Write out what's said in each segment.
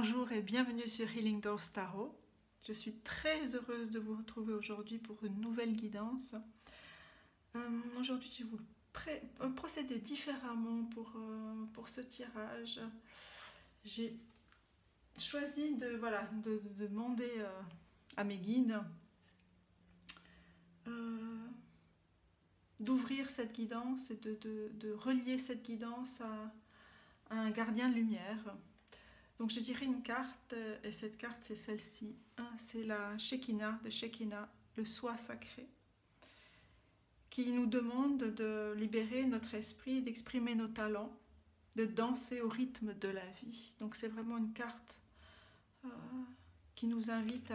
Bonjour et bienvenue sur Healing Doors Tarot. Je suis très heureuse de vous retrouver aujourd'hui pour une nouvelle guidance. Aujourd'hui, je vais vous procéder différemment pour ce tirage. J'ai choisi de demander à mes guides d'ouvrir cette guidance et de relier cette guidance à un gardien de lumière. Donc j'ai tiré une carte et cette carte c'est celle-ci. C'est la Shekinah de Shekinah, le soi sacré, qui nous demande de libérer notre esprit, d'exprimer nos talents, de danser au rythme de la vie. Donc c'est vraiment une carte qui nous invite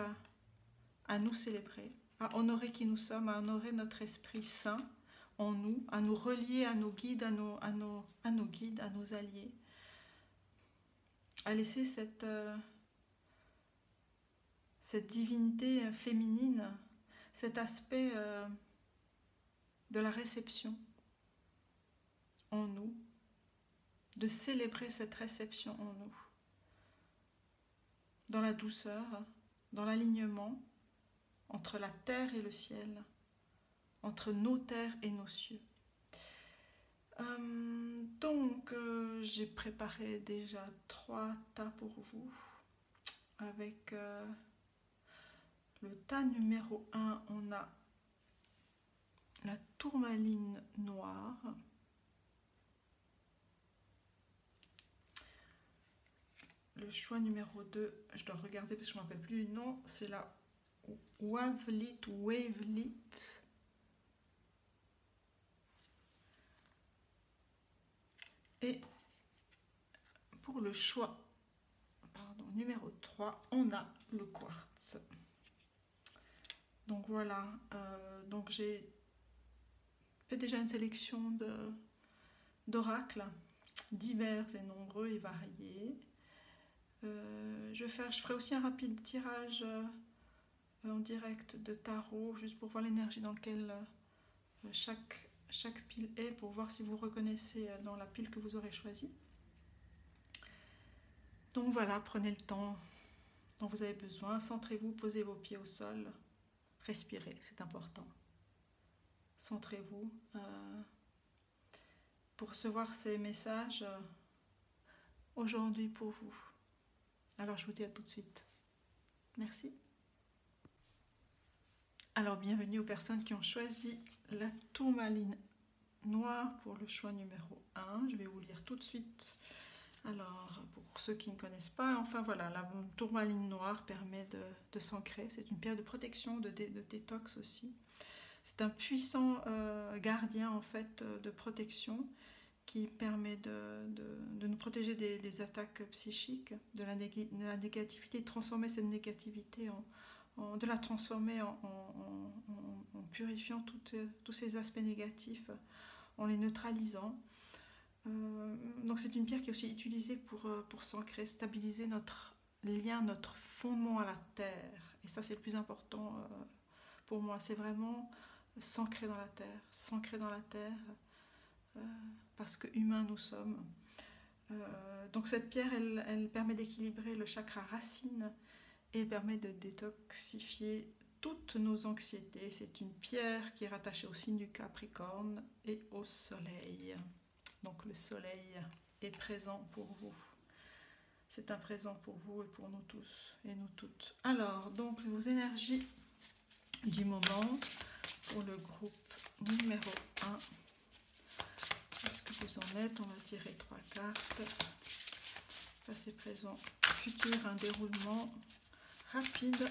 à nous célébrer, à honorer qui nous sommes, à honorer notre esprit saint en nous, à nous relier à nos guides, à nos guides, à nos alliés, à laisser cette divinité féminine, cet aspect de la réception en nous, de célébrer cette réception en nous, dans la douceur, dans l'alignement entre la terre et le ciel, entre nos terres et nos cieux. J'ai préparé déjà 3 tas pour vous, avec le tas numéro 1, on a la tourmaline noire. Le choix numéro 2, je dois regarder parce que je ne me rappelle plus du nom, c'est la Wavelit ou Wavelit. Et pour le choix numéro 3, on a le quartz. Donc voilà, donc j'ai fait déjà une sélection d'oracles divers et nombreux et variés. Je ferai aussi un rapide tirage en direct de tarot, juste pour voir l'énergie dans laquelle chaque pile est, pour voir si vous reconnaissez dans la pile que vous aurez choisie. Donc voilà, prenez le temps dont vous avez besoin, centrez-vous, posez vos pieds au sol, respirez, c'est important. Centrez-vous pour recevoir ces messages aujourd'hui pour vous. Alors je vous dis à tout de suite. Merci. Alors bienvenue aux personnes qui ont choisi la tourmaline noire pour le choix numéro 1. Je vais vous lire tout de suite. Alors pour ceux qui ne connaissent pas, enfin voilà, la tourmaline noire permet de s'ancrer. C'est une pierre de protection, de détox aussi. C'est un puissant gardien en fait de protection qui permet de nous protéger des attaques psychiques, de la négativité, de transformer cette négativité de la transformer en purifiant tous ces aspects négatifs, en les neutralisant. Donc c'est une pierre qui est aussi utilisée pour s'ancrer, stabiliser notre lien, notre fondement à la terre. Et ça c'est le plus important pour moi, c'est vraiment s'ancrer dans la terre, parce que humains nous sommes. Donc cette pierre, elle permet d'équilibrer le chakra racine et elle permet de détoxifier toutes nos anxiétés. C'est une pierre qui est rattachée au signe du Capricorne et au soleil. Donc le soleil est présent pour vous. C'est un présent pour vous et pour nous tous et nous toutes. Alors, donc vos énergies du moment pour le groupe numéro 1. Est-ce que vous en êtes? On va tirer 3 cartes. Passé, présent, futur, un déroulement rapide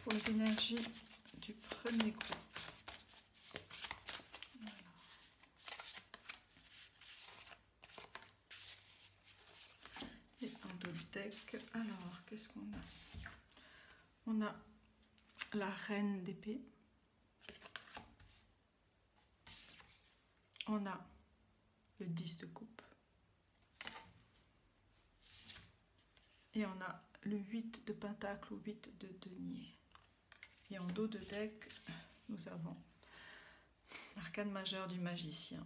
pour les énergies du premier groupe. Voilà. Et un autre deck. Alors, qu'est-ce qu'on a? On a la reine d'épée. On a le 10 de coupe. Et on a le 8 de pentacle ou 8 de denier. Et en dos de deck, nous avons l'arcane majeur du magicien.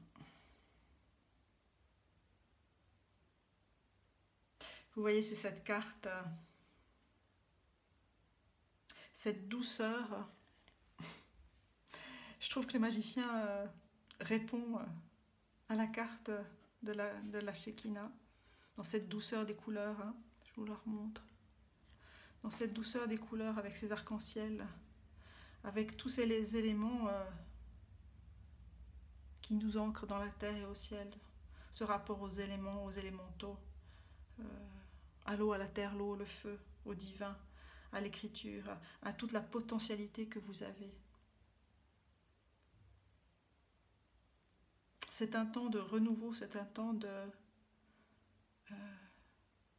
Vous voyez, c'est cette carte, cette douceur. Je trouve que le magicien répond à la carte de la Shekinah, dans cette douceur des couleurs, hein. Je vous la remontre. Dans cette douceur des couleurs avec ces arcs-en-ciel, avec tous ces éléments qui nous ancrent dans la terre et au ciel. Ce rapport aux éléments, aux élémentaux, à l'eau, à la terre, l'eau, le feu, au divin, à l'écriture, à toute la potentialité que vous avez. C'est un temps de renouveau, c'est un temps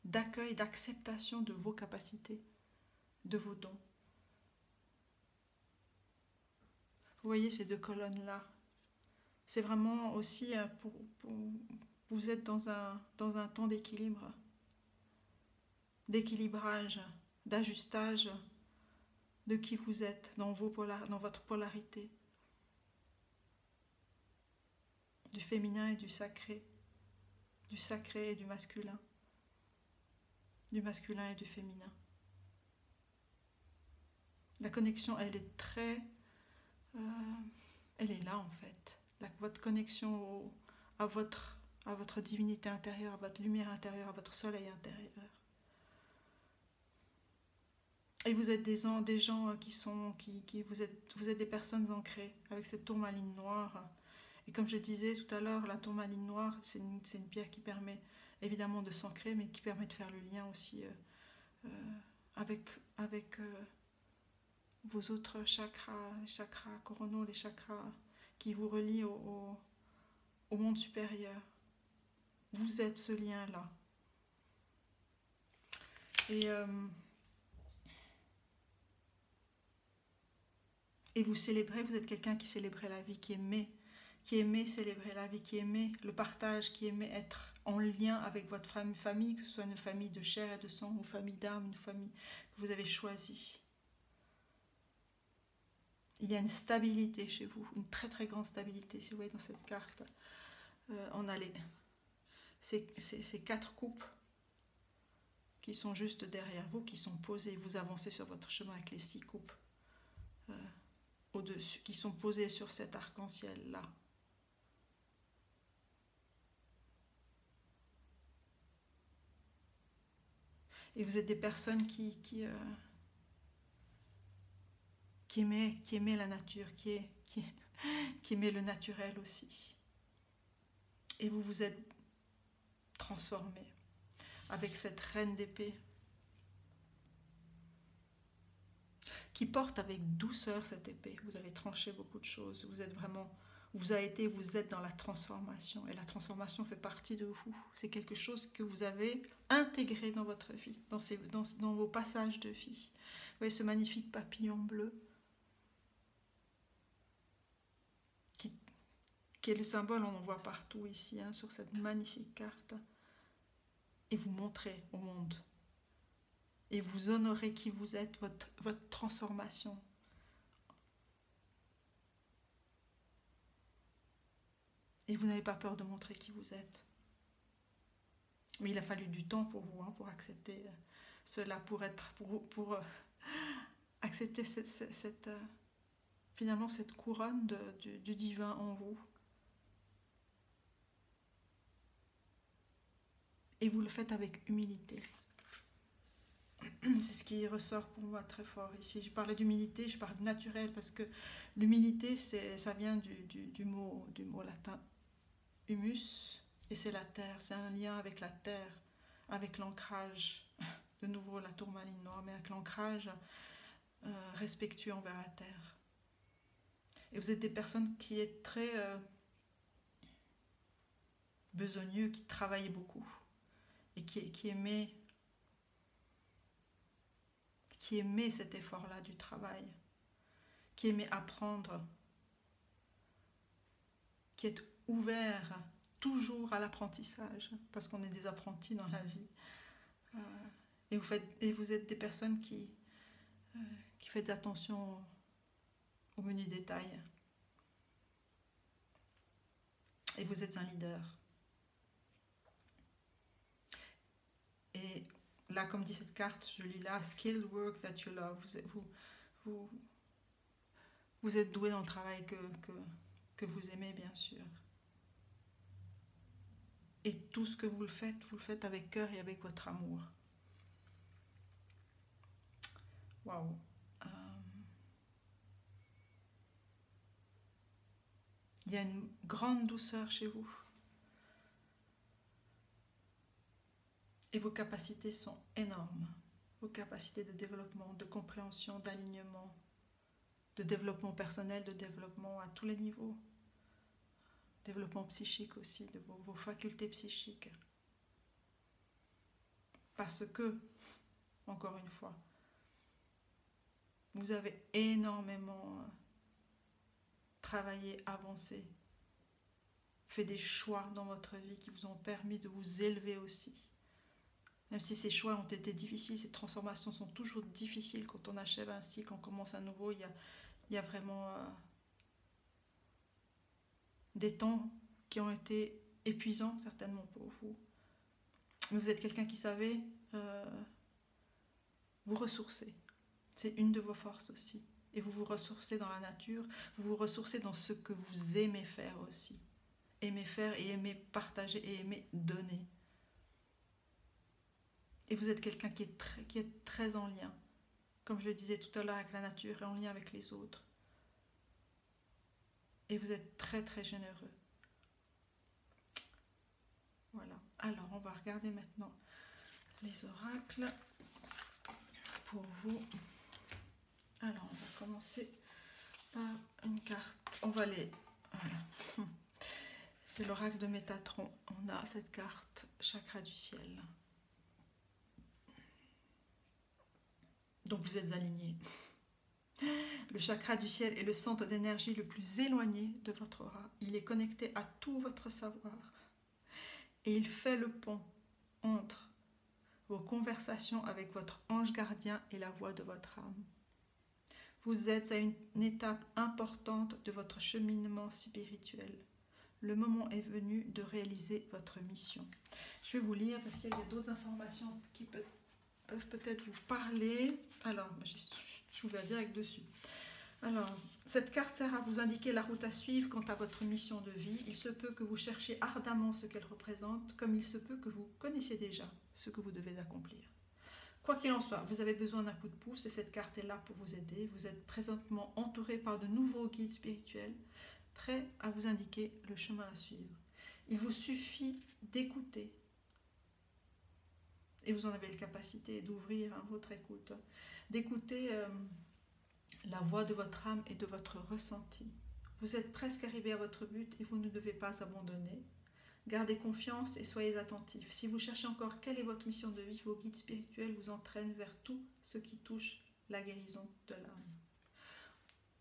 d'accueil, d'acceptation de vos capacités, de vos dons. Vous voyez ces deux colonnes-là. C'est vraiment aussi vous êtes dans un temps d'équilibre, d'équilibrage, d'ajustage de qui vous êtes dans votre polarité, du féminin et du sacré et du masculin et du féminin. La connexion, elle est très... elle est là en fait. Votre connexion à votre divinité intérieure, à votre lumière intérieure, à votre soleil intérieur. Et vous êtes des gens vous êtes des personnes ancrées avec cette tourmaline noire. Et comme je disais tout à l'heure, la tourmaline noire, c'est une pierre qui permet évidemment de s'ancrer, mais qui permet de faire le lien aussi avec vos autres chakras, les chakras coronaux, les chakras qui vous relient au monde supérieur. Vous êtes ce lien-là. Et vous célébrez, vous êtes quelqu'un qui célébrait la vie, qui aimait célébrer la vie, qui aimait le partage, qui aimait être en lien avec votre famille, que ce soit une famille de chair et de sang, une famille d'âme, une famille que vous avez choisie. Il y a une stabilité chez vous, une très très grande stabilité. Si vous voyez dans cette carte, on a ces 4 coupes qui sont juste derrière vous, qui sont posées. Vous avancez sur votre chemin avec les 6 coupes au-dessus, qui sont posées sur cet arc-en-ciel-là. Et vous êtes des personnes qui aimaient la nature, qui aimaient le naturel aussi. Et vous vous êtes transformé avec cette reine d'épée qui porte avec douceur cette épée. Vous avez tranché beaucoup de choses. Vous êtes dans la transformation. Et la transformation fait partie de vous. C'est quelque chose que vous avez intégré dans votre vie, dans vos passages de vie. Vous voyez ce magnifique papillon bleu qui est le symbole, on en voit partout ici, hein, sur cette magnifique carte. Et vous montrez au monde. Et vous honorez qui vous êtes, votre transformation. Et vous n'avez pas peur de montrer qui vous êtes. Mais il a fallu du temps pour vous, hein, pour accepter cela, pour accepter finalement cette couronne du divin en vous. Et vous le faites avec humilité. C'est ce qui ressort pour moi très fort ici. Je parlais d'humilité, je parle de naturel, parce que l'humilité, ça vient du mot latin humus, et c'est la terre, c'est un lien avec la terre, avec l'ancrage, de nouveau la tourmaline noire, mais avec l'ancrage respectueux envers la terre. Et vous êtes des personnes qui êtes très besogneux, qui travaillent beaucoup, et qui aimaient cet effort-là du travail, qui aimait apprendre, qui est ouvert toujours à l'apprentissage, parce qu'on est des apprentis dans la vie. Et vous êtes des personnes qui faites attention aux menus détails. Et vous êtes un leader. Et là, comme dit cette carte, je lis là, skilled work that you love. Vous, vous êtes doué dans le travail que vous aimez, bien sûr. Et tout ce que vous le faites avec cœur et avec votre amour. Waouh. Il y a une grande douceur chez vous. Et vos capacités sont énormes. Vos capacités de développement, de compréhension, d'alignement, de développement personnel, de développement à tous les niveaux. Développement psychique aussi, de vos facultés psychiques. Parce que, encore une fois, vous avez énormément travaillé, avancé, fait des choix dans votre vie qui vous ont permis de vous élever aussi. Même si ces choix ont été difficiles, ces transformations sont toujours difficiles quand on achève un cycle, on commence à nouveau, il y a vraiment des temps qui ont été épuisants certainement pour vous. Mais vous êtes quelqu'un qui savait vous ressourcer. C'est une de vos forces aussi. Et vous vous ressourcez dans la nature, vous vous ressourcez dans ce que vous aimez faire aussi. Aimez faire et aimez partager et aimez donner. Et vous êtes quelqu'un qui est très en lien, comme je le disais tout à l'heure, avec la nature et en lien avec les autres. Et vous êtes très très généreux. Voilà. Alors, on va regarder maintenant les oracles pour vous. Alors, on va commencer par une carte. On va les... Voilà. C'est l'oracle de Métatron. On a cette carte, chakra du ciel. Donc vous êtes aligné. Le chakra du ciel est le centre d'énergie le plus éloigné de votre aura. Il est connecté à tout votre savoir. Et il fait le pont entre vos conversations avec votre ange gardien et la voix de votre âme. Vous êtes à une étape importante de votre cheminement spirituel. Le moment est venu de réaliser votre mission. Je vais vous lire parce qu'il y a d'autres informations qui peuvent peut-être vous parler. Alors, je vous vais direct dessus. Alors, cette carte sert à vous indiquer la route à suivre quant à votre mission de vie. Il se peut que vous cherchiez ardemment ce qu'elle représente, comme il se peut que vous connaissiez déjà ce que vous devez accomplir. Quoi qu'il en soit, vous avez besoin d'un coup de pouce et cette carte est là pour vous aider. Vous êtes présentement entouré par de nouveaux guides spirituels, prêts à vous indiquer le chemin à suivre. Il vous suffit d'écouter, et vous en avez la capacité d'ouvrir votre écoute, d'écouter la voix de votre âme et de votre ressenti. Vous êtes presque arrivé à votre but et vous ne devez pas abandonner. Gardez confiance et soyez attentifs. Si vous cherchez encore quelle est votre mission de vie, vos guides spirituels vous entraînent vers tout ce qui touche la guérison de l'âme.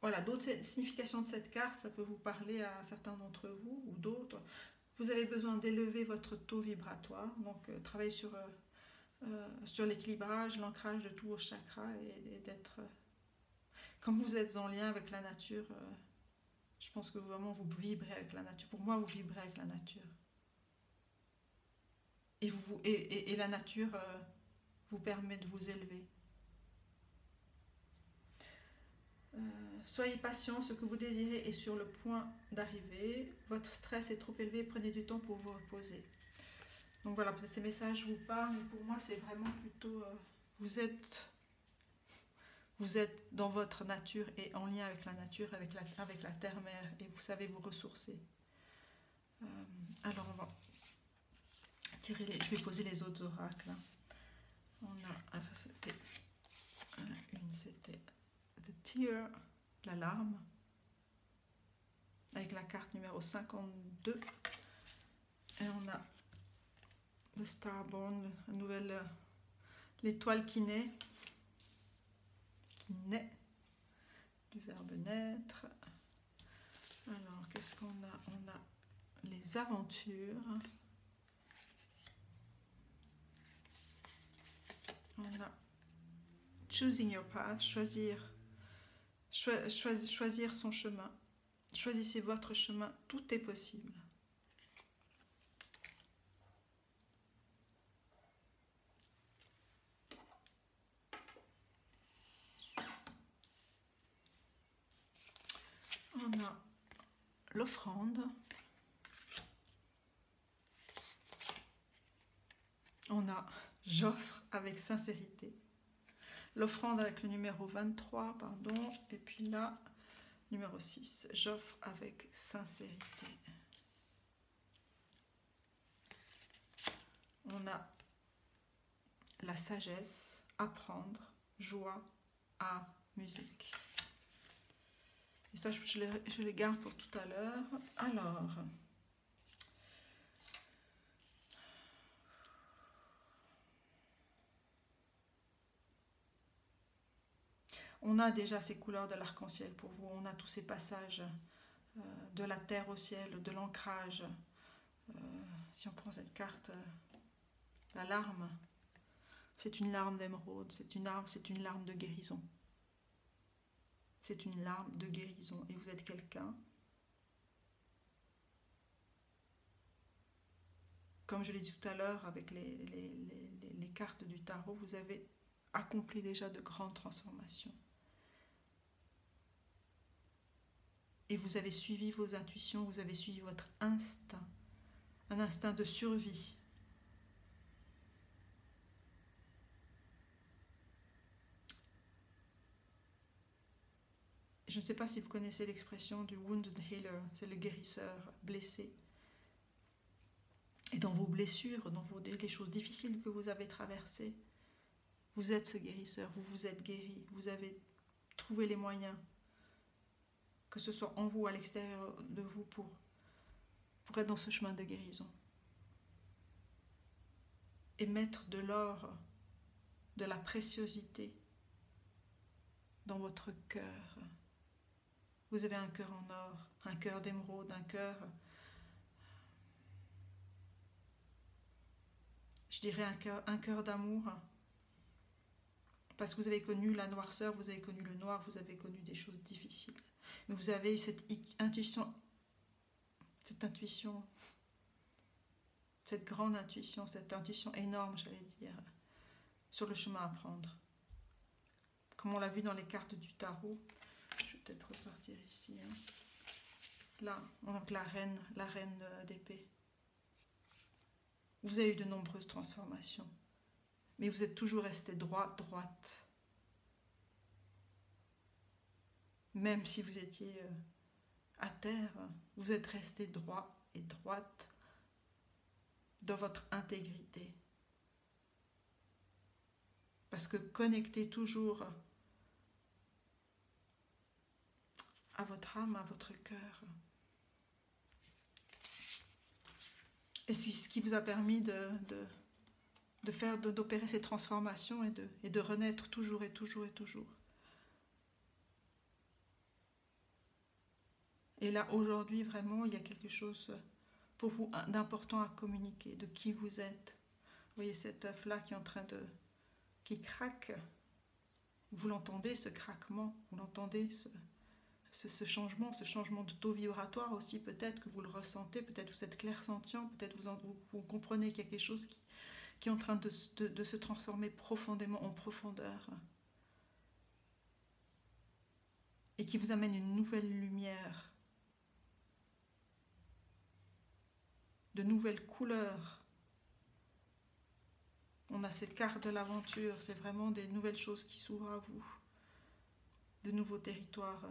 Voilà, d'autres significations de cette carte, ça peut vous parler à certains d'entre vous ou d'autres. Vous avez besoin d'élever votre taux vibratoire, donc travailler sur l'équilibrage, l'ancrage de tous vos chakras et d'être... comme vous êtes en lien avec la nature, je pense que vraiment vous vibrez avec la nature. Pour moi, vous vibrez avec la nature. Et la nature vous permet de vous élever. Soyez patient, ce que vous désirez est sur le point d'arriver. Votre stress est trop élevé, prenez du temps pour vous reposer. Donc voilà, peut-être ces messages vous parlent, mais pour moi c'est vraiment plutôt... vous êtes dans votre nature et en lien avec la nature, avec la terre-mère, et vous savez vous ressourcer. Alors on va tirer je vais poser les autres oracles. On a... ça c'était... une c'était The Tear, la larme, avec la carte numéro 52. Et on a The Starborn, la nouvelle... l'étoile qui naît, du verbe naître. Alors, qu'est-ce qu'on a? On a les aventures. On a Choosing your path, choisir son chemin. Choisissez votre chemin, tout est possible. On a l'offrande. On a j'offre avec sincérité. L'offrande avec le numéro 23, pardon. Et puis là, numéro 6, j'offre avec sincérité. On a la sagesse, apprendre, joie, art, musique. Et ça, je les garde pour tout à l'heure. Alors, on a déjà ces couleurs de l'arc-en-ciel pour vous. On a tous ces passages de la terre au ciel, de l'ancrage. Si on prend cette carte, la larme, c'est une larme d'émeraude, c'est une larme de guérison. C'est une larme de guérison. Et vous êtes quelqu'un, comme je l'ai dit tout à l'heure avec les cartes du tarot, vous avez accompli déjà de grandes transformations. Et vous avez suivi vos intuitions, vous avez suivi votre instinct, un instinct de survie. Je ne sais pas si vous connaissez l'expression du wounded healer, c'est le guérisseur blessé. Et dans vos blessures, dans les choses difficiles que vous avez traversées, vous êtes ce guérisseur, vous vous êtes guéri, vous avez trouvé les moyens, que ce soit en vous, à l'extérieur de vous, pour être dans ce chemin de guérison. Et mettre de l'or, de la préciosité dans votre cœur. Vous avez un cœur en or, un cœur d'émeraude, un cœur, je dirais un cœur d'amour, parce que vous avez connu la noirceur, vous avez connu le noir, vous avez connu des choses difficiles. Mais vous avez cette intuition, cette grande intuition, cette intuition énorme, j'allais dire, sur le chemin à prendre. Comme on l'a vu dans les cartes du tarot, je vais peut-être ressortir ici. Hein. Là, on a la reine d'épée. Vous avez eu de nombreuses transformations, mais vous êtes toujours resté droite. Même si vous étiez à terre, vous êtes resté droit et droite dans votre intégrité. Parce que connectez toujours à votre âme, à votre cœur. Et c'est ce qui vous a permis d'opérer ces transformations et de renaître toujours et toujours et toujours. Et là, aujourd'hui, vraiment, il y a quelque chose pour vous d'important à communiquer, de qui vous êtes. Vous voyez cet œuf-là qui craque. Vous l'entendez, ce craquement, vous l'entendez, ce changement de taux vibratoire aussi, peut-être que vous le ressentez, peut-être vous êtes clairsentient, peut-être vous comprenez qu'il y a quelque chose qui est en train de se transformer profondément en profondeur et qui vous amène une nouvelle lumière, de nouvelles couleurs. On a cette carte de l'aventure, c'est vraiment des nouvelles choses qui s'ouvrent à vous, de nouveaux territoires,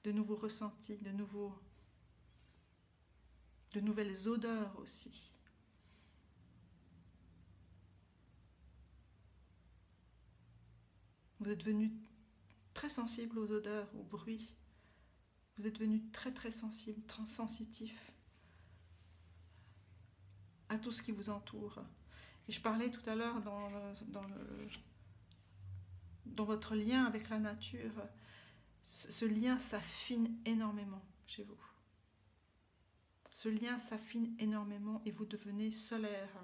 de nouveaux ressentis, de nouvelles odeurs aussi. Vous êtes devenu très sensible aux odeurs, aux bruits. Vous êtes devenu très très sensible, très sensitif à tout ce qui vous entoure. Et je parlais tout à l'heure dans votre lien avec la nature, ce lien s'affine énormément chez vous. Ce lien s'affine énormément et vous devenez solaire.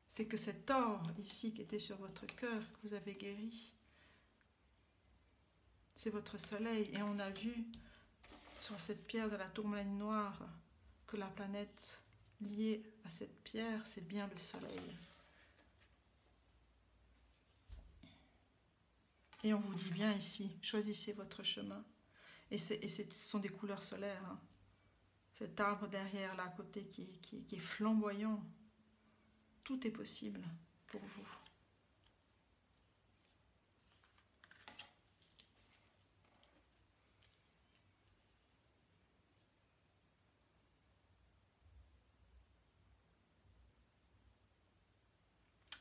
C'est que cet or ici qui était sur votre cœur, que vous avez guéri, c'est votre soleil. Et on a vu sur cette pierre de la tourmaline noire que la planète liée à cette pierre, c'est bien le soleil. Et on vous dit bien ici, choisissez votre chemin. Et ce sont des couleurs solaires. Hein. Cet arbre derrière, là, à côté, qui est flamboyant. Tout est possible pour vous.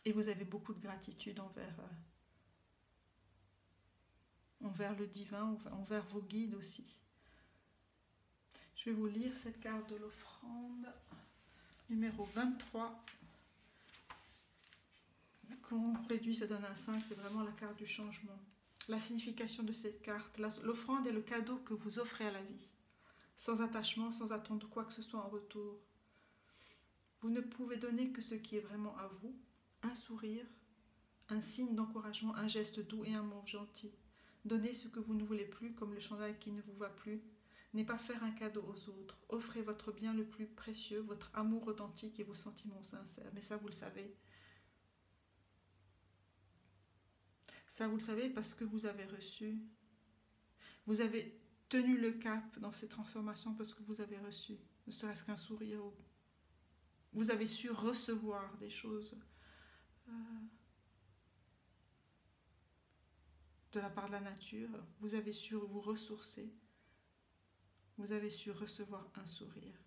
Et vous avez beaucoup de gratitude envers le divin, envers vos guides aussi. Je vais vous lire cette carte de l'offrande, numéro 23. Quand on réduit, ça donne un 5, c'est vraiment la carte du changement. La signification de cette carte, l'offrande est le cadeau que vous offrez à la vie, sans attachement, sans attendre quoi que ce soit en retour. Vous ne pouvez donner que ce qui est vraiment à vous, un sourire, un signe d'encouragement, un geste doux et un mot gentil. Donnez ce que vous ne voulez plus, comme le chandail qui ne vous va plus. N'est pas faire un cadeau aux autres. Offrez votre bien le plus précieux, votre amour authentique et vos sentiments sincères. Mais ça, vous le savez. Ça, vous le savez parce que vous avez reçu. Vous avez tenu le cap dans ces transformations parce que vous avez reçu, ne serait-ce qu'un sourire. Vous avez su recevoir des choses de la part de la nature. Vous avez su vous ressourcer. Vous avez su recevoir un sourire.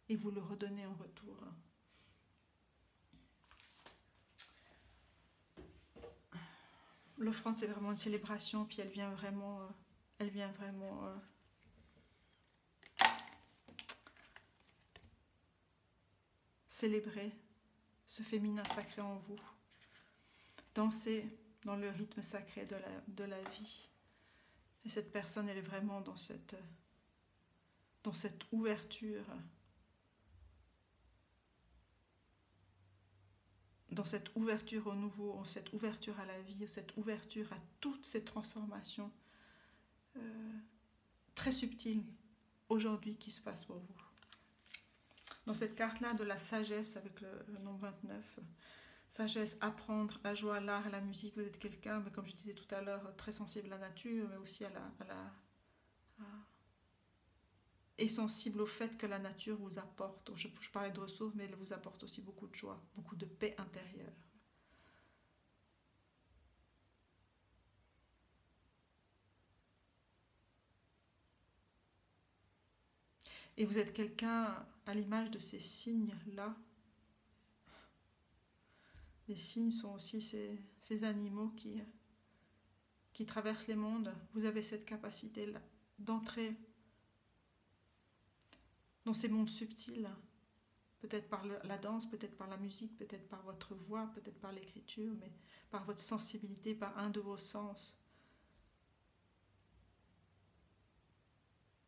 Et vous le redonnez en retour. L'offrande, c'est vraiment une célébration, puis elle vient vraiment célébrer ce féminin sacré en vous. Dansez dans le rythme sacré de la vie. Et cette personne, elle est vraiment dans cette ouverture, au nouveau, cette ouverture à la vie, cette ouverture à toutes ces transformations très subtiles aujourd'hui qui se passent pour vous. Dans cette carte-là de la sagesse avec le nombre 29, sagesse, apprendre, la joie, l'art et la musique, vous êtes quelqu'un, comme je disais tout à l'heure, très sensible à la nature, mais aussi et sensible au fait que la nature vous apporte. Je parlais de ressources, mais elle vous apporte aussi beaucoup de joie, beaucoup de paix intérieure. Et vous êtes quelqu'un à l'image de ces signes-là. Les signes sont aussi ces animaux qui traversent les mondes. Vous avez cette capacité-là d'entrer dans ces mondes subtils, peut-être par la danse, peut-être par la musique, peut-être par votre voix, peut-être par l'écriture, mais par votre sensibilité, par un de vos sens.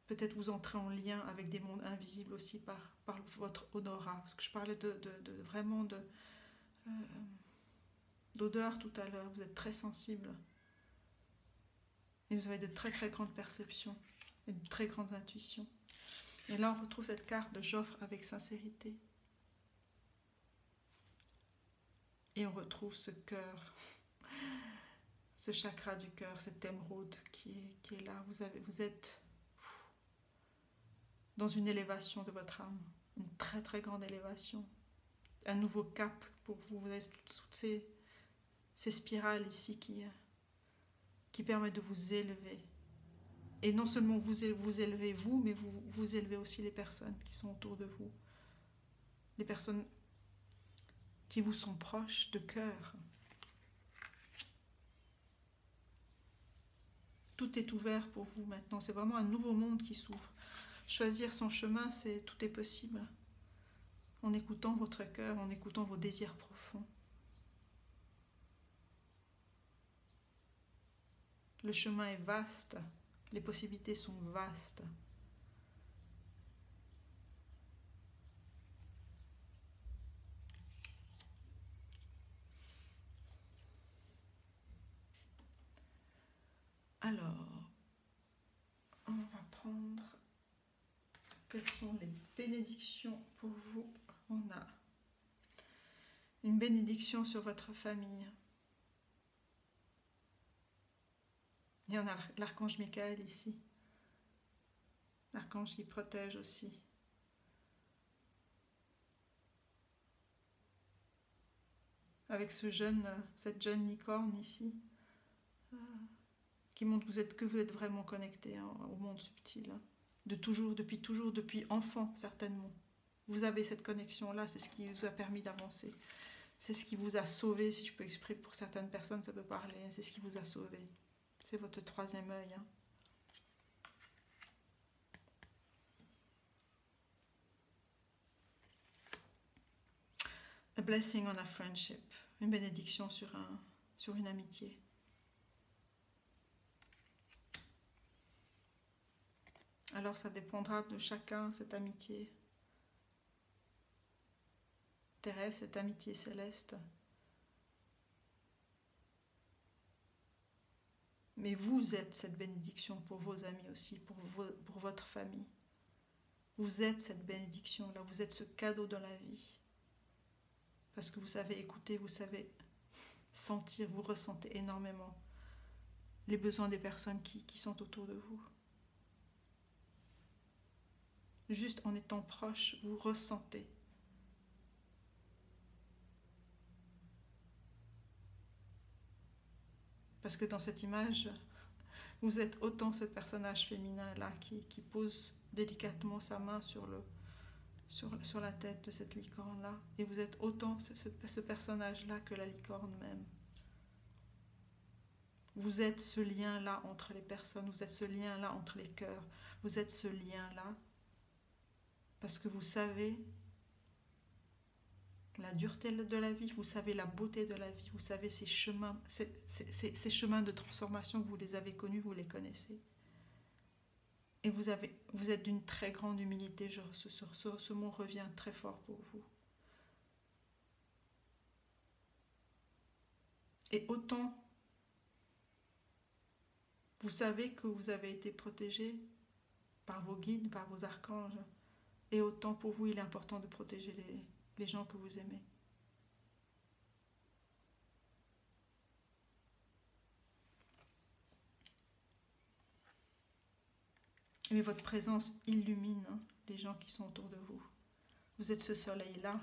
Peut-être vous entrez en lien avec des mondes invisibles aussi par votre odorat. Parce que je parlais vraiment d'odeur tout à l'heure. Vous êtes très sensible. Et vous avez de très très grandes perceptions et de très grandes intuitions. Et là, on retrouve cette carte de j'offre avec sincérité. Et on retrouve ce cœur, ce chakra du cœur, cette émeraude qui est là. Vous êtes dans une élévation de votre âme, une très très grande élévation, un nouveau cap pour vous. Vous avez toutes ces spirales ici qui permettent de vous élever. Et non seulement vous élevez vous, mais vous élevez aussi les personnes qui sont autour de vous, les personnes qui vous sont proches de cœur. Tout est ouvert pour vous maintenant, c'est vraiment un nouveau monde qui s'ouvre. Choisir son chemin, tout est possible. En écoutant votre cœur, en écoutant vos désirs profonds. Le chemin est vaste, les possibilités sont vastes. Alors, on va prendre quelles sont les bénédictions pour vous. On a une bénédiction sur votre famille. Et on a l'archange Michael ici. L'archange qui protège aussi. Avec cette jeune licorne ici, qui montre que vous êtes vraiment connecté au monde subtil. Depuis toujours, depuis enfant certainement. Vous avez cette connexion-là, c'est ce qui vous a permis d'avancer. C'est ce qui vous a sauvé, si je peux exprimer pour certaines personnes, ça peut parler. C'est ce qui vous a sauvé. C'est votre troisième œil. A blessing on a friendship. Une bénédiction sur une amitié. Alors ça dépendra de chacun, cette amitié terrestre, cette amitié céleste. Mais vous êtes cette bénédiction pour vos amis aussi, pour votre famille. Vous êtes cette bénédiction-là, vous êtes ce cadeau dans la vie. Parce que vous savez écouter, vous savez sentir, vous ressentez énormément les besoins des personnes qui sont autour de vous. Juste en étant proche, vous ressentez. Parce que dans cette image, vous êtes autant ce personnage féminin-là qui pose délicatement sa main sur la tête de cette licorne-là. Et vous êtes autant ce personnage-là que la licorne même. Vous êtes ce lien-là entre les personnes, vous êtes ce lien-là entre les cœurs. Vous êtes ce lien-là parce que vous savez la dureté de la vie, vous savez la beauté de la vie, vous savez ces chemins de transformation, vous les avez connus, vous les connaissez. Et vous êtes d'une très grande humilité, ce mot revient très fort pour vous. Et autant vous savez que vous avez été protégé par vos guides, par vos archanges, et autant pour vous il est important de protéger les gens que vous aimez. Mais votre présence illumine les gens qui sont autour de vous. Vous êtes ce soleil-là.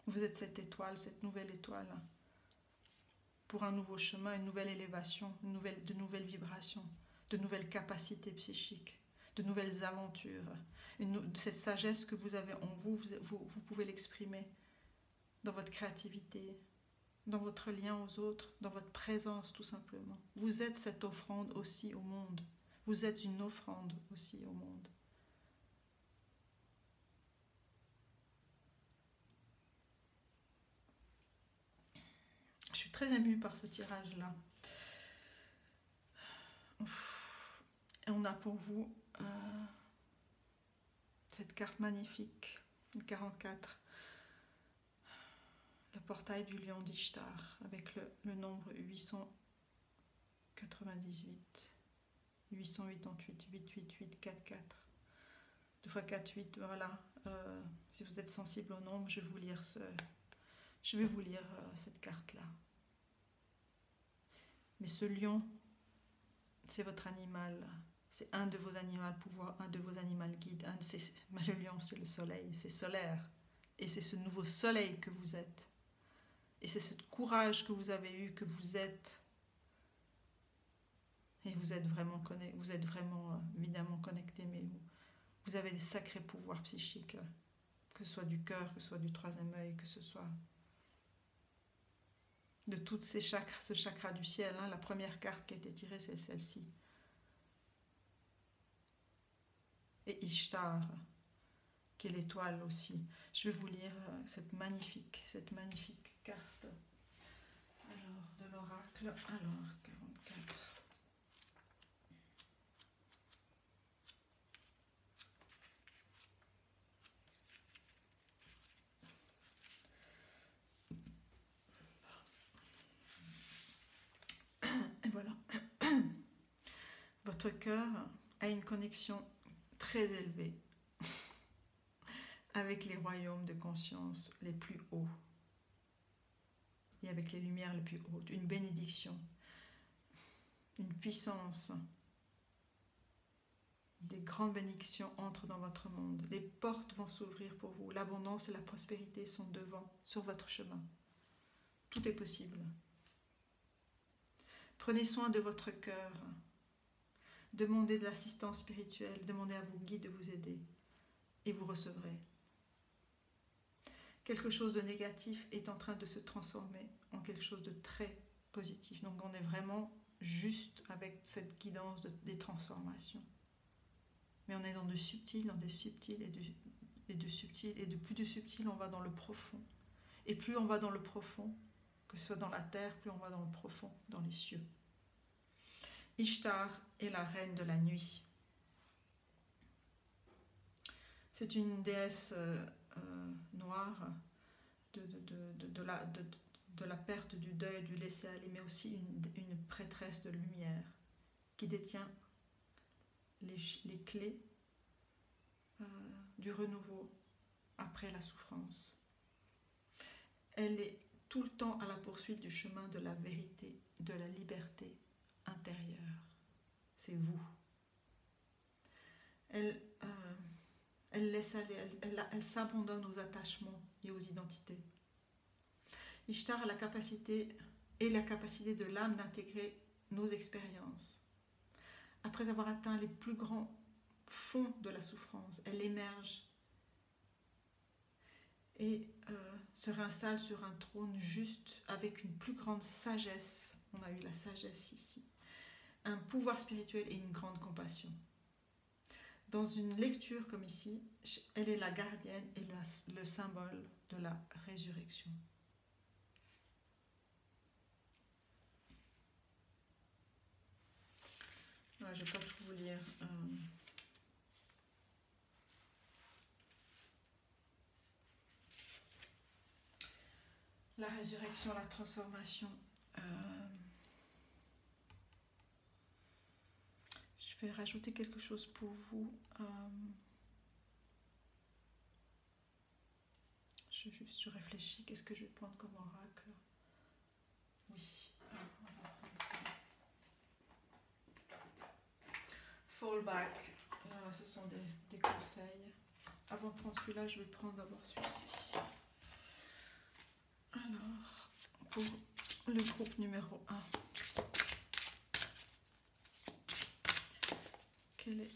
Vous êtes cette étoile, cette nouvelle étoile, pour un nouveau chemin, une nouvelle élévation, de nouvelles vibrations, de nouvelles capacités psychiques, de nouvelles aventures. Cette sagesse que vous avez en vous, vous pouvez l'exprimer dans votre créativité, dans votre lien aux autres, dans votre présence tout simplement. Vous êtes cette offrande aussi au monde. Vous êtes une offrande aussi au monde. Je suis très émue par ce tirage-là. Et on a pour vous cette carte magnifique, le 44. Le portail du lion d'Ishtar, avec le nombre 898, 888, 888, 44. 2 fois 4, 8, voilà. Si vous êtes sensible au nombre, je vais vous lire cette carte-là. Mais ce lion, c'est votre animal. C'est un de vos animaux pouvoir, un de vos animaux guides. Le lion, c'est le soleil, c'est solaire. Et c'est ce nouveau soleil que vous êtes. Et c'est ce courage que vous avez eu, que vous êtes. Et vous êtes vraiment évidemment connecté, mais vous avez des sacrés pouvoirs psychiques, que ce soit du cœur, que ce soit du troisième œil, que ce soit de toutes ces chakras, ce chakra du ciel. La première carte qui a été tirée, c'est celle-ci. Et Ishtar, qui est l'étoile aussi. Je vais vous lire cette magnifique carte. Alors, de l'oracle. Alors, 44. Et voilà. Votre cœur a une connexion très élevée avec les royaumes de conscience les plus hauts. et avec les lumières les plus hautes, une bénédiction, une puissance. Des grandes bénédictions entrent dans votre monde. Les portes vont s'ouvrir pour vous. L'abondance et la prospérité sont devant, sur votre chemin. Tout est possible. Prenez soin de votre cœur. Demandez de l'assistance spirituelle. Demandez à vos guides de vous aider. Et vous recevrez. Quelque chose de négatif est en train de se transformer en quelque chose de très positif. Donc on est vraiment juste avec cette guidance des transformations. Mais on est dans de subtil, dans des subtils et de subtil, et de plus de subtil, on va dans le profond. Et plus on va dans le profond, que ce soit dans la terre, plus on va dans le profond, dans les cieux. Ishtar est la reine de la nuit. C'est une déesse noire de la perte, du deuil, du laisser-aller, mais aussi une prêtresse de lumière qui détient les clés du renouveau après la souffrance. Elle est tout le temps à la poursuite du chemin de la vérité, de la liberté intérieure. C'est vous. Elle laisse aller, elle s'abandonne aux attachements et aux identités. Ishtar a la capacité de l'âme d'intégrer nos expériences. Après avoir atteint les plus grands fonds de la souffrance, elle émerge et se réinstalle sur un trône juste avec une plus grande sagesse. On a eu la sagesse ici. Un pouvoir spirituel et une grande compassion. Dans une lecture comme ici, elle est la gardienne et le symbole de la résurrection. Voilà, je ne vais pas tout vous lire. La résurrection, la transformation. Je vais rajouter quelque chose pour vous. Je réfléchis. Qu'est-ce que je vais prendre comme oracle? Oui, on va prendre ça. Fall back. Ce sont des conseils. Avant de prendre celui-là, je vais prendre d'abord celui-ci. Alors, pour le groupe numéro 1. Quel est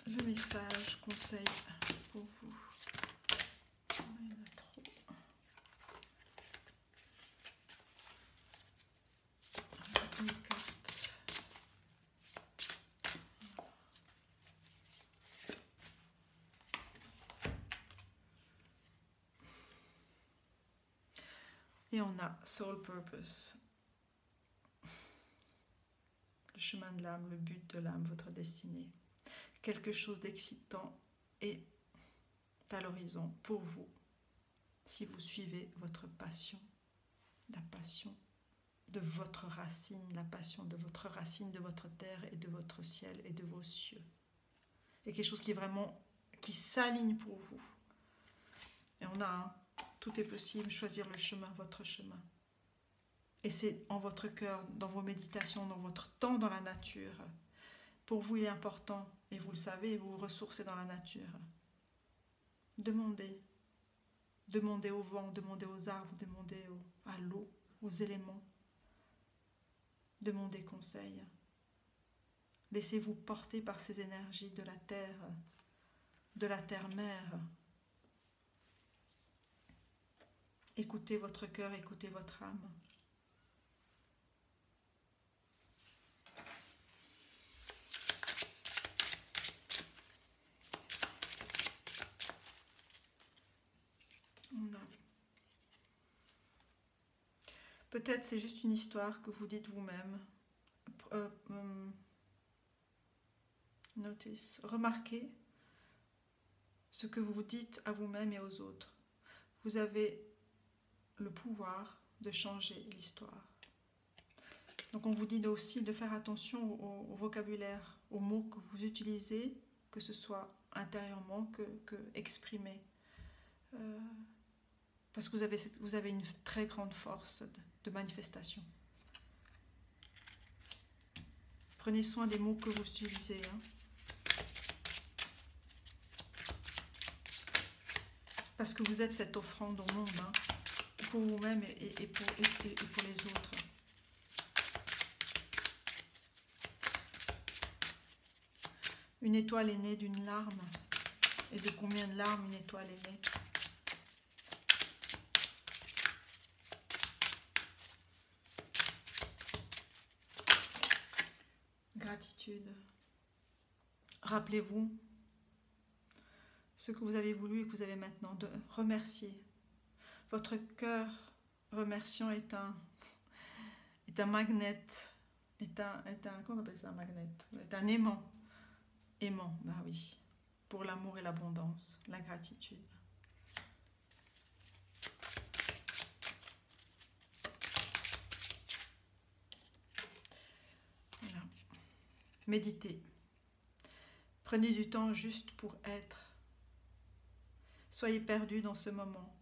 le message, conseil pour vous? Il y en a trop. Une carte. Et on a Soul Purpose. Le chemin de l'âme, le but de l'âme, votre destinée. Quelque chose d'excitant est à l'horizon pour vous si vous suivez votre passion, la passion de votre racine, la passion de votre racine, de votre terre et de votre ciel et de vos cieux. Et quelque chose qui est vraiment, qui s'aligne pour vous. Et on a tout est possible, choisir le chemin, votre chemin. Et c'est en votre cœur, dans vos méditations, dans votre temps dans la nature. Pour vous, il est important, et vous le savez, vous vous ressourcez dans la nature. Demandez. Demandez au vent, demandez aux arbres, demandez à l'eau, aux éléments. Demandez conseil. Laissez-vous porter par ces énergies de la terre-mère. Écoutez votre cœur, écoutez votre âme. Peut-être c'est juste une histoire que vous dites vous-même. Notice, remarquez ce que vous dites à vous-même et aux autres. Vous avez le pouvoir de changer l'histoire. Donc on vous dit aussi de faire attention au vocabulaire, aux mots que vous utilisez, que ce soit intérieurement que exprimé. parce que vous avez une très grande force de manifestation. Prenez soin des mots que vous utilisez. Hein. Parce que vous êtes cette offrande au monde, hein, pour vous-même et pour les autres. Une étoile est née d'une larme. Et de combien de larmes une étoile est née? Gratitude. Rappelez-vous ce que vous avez voulu et que vous avez maintenant, de remercier. Votre cœur remerciant est un magnet, comment on appelle ça, un magnet? Est un aimant. Aimant, bah oui, pour l'amour et l'abondance, la gratitude. Voilà. Méditez. Prenez du temps juste pour être. Soyez perdu dans ce moment.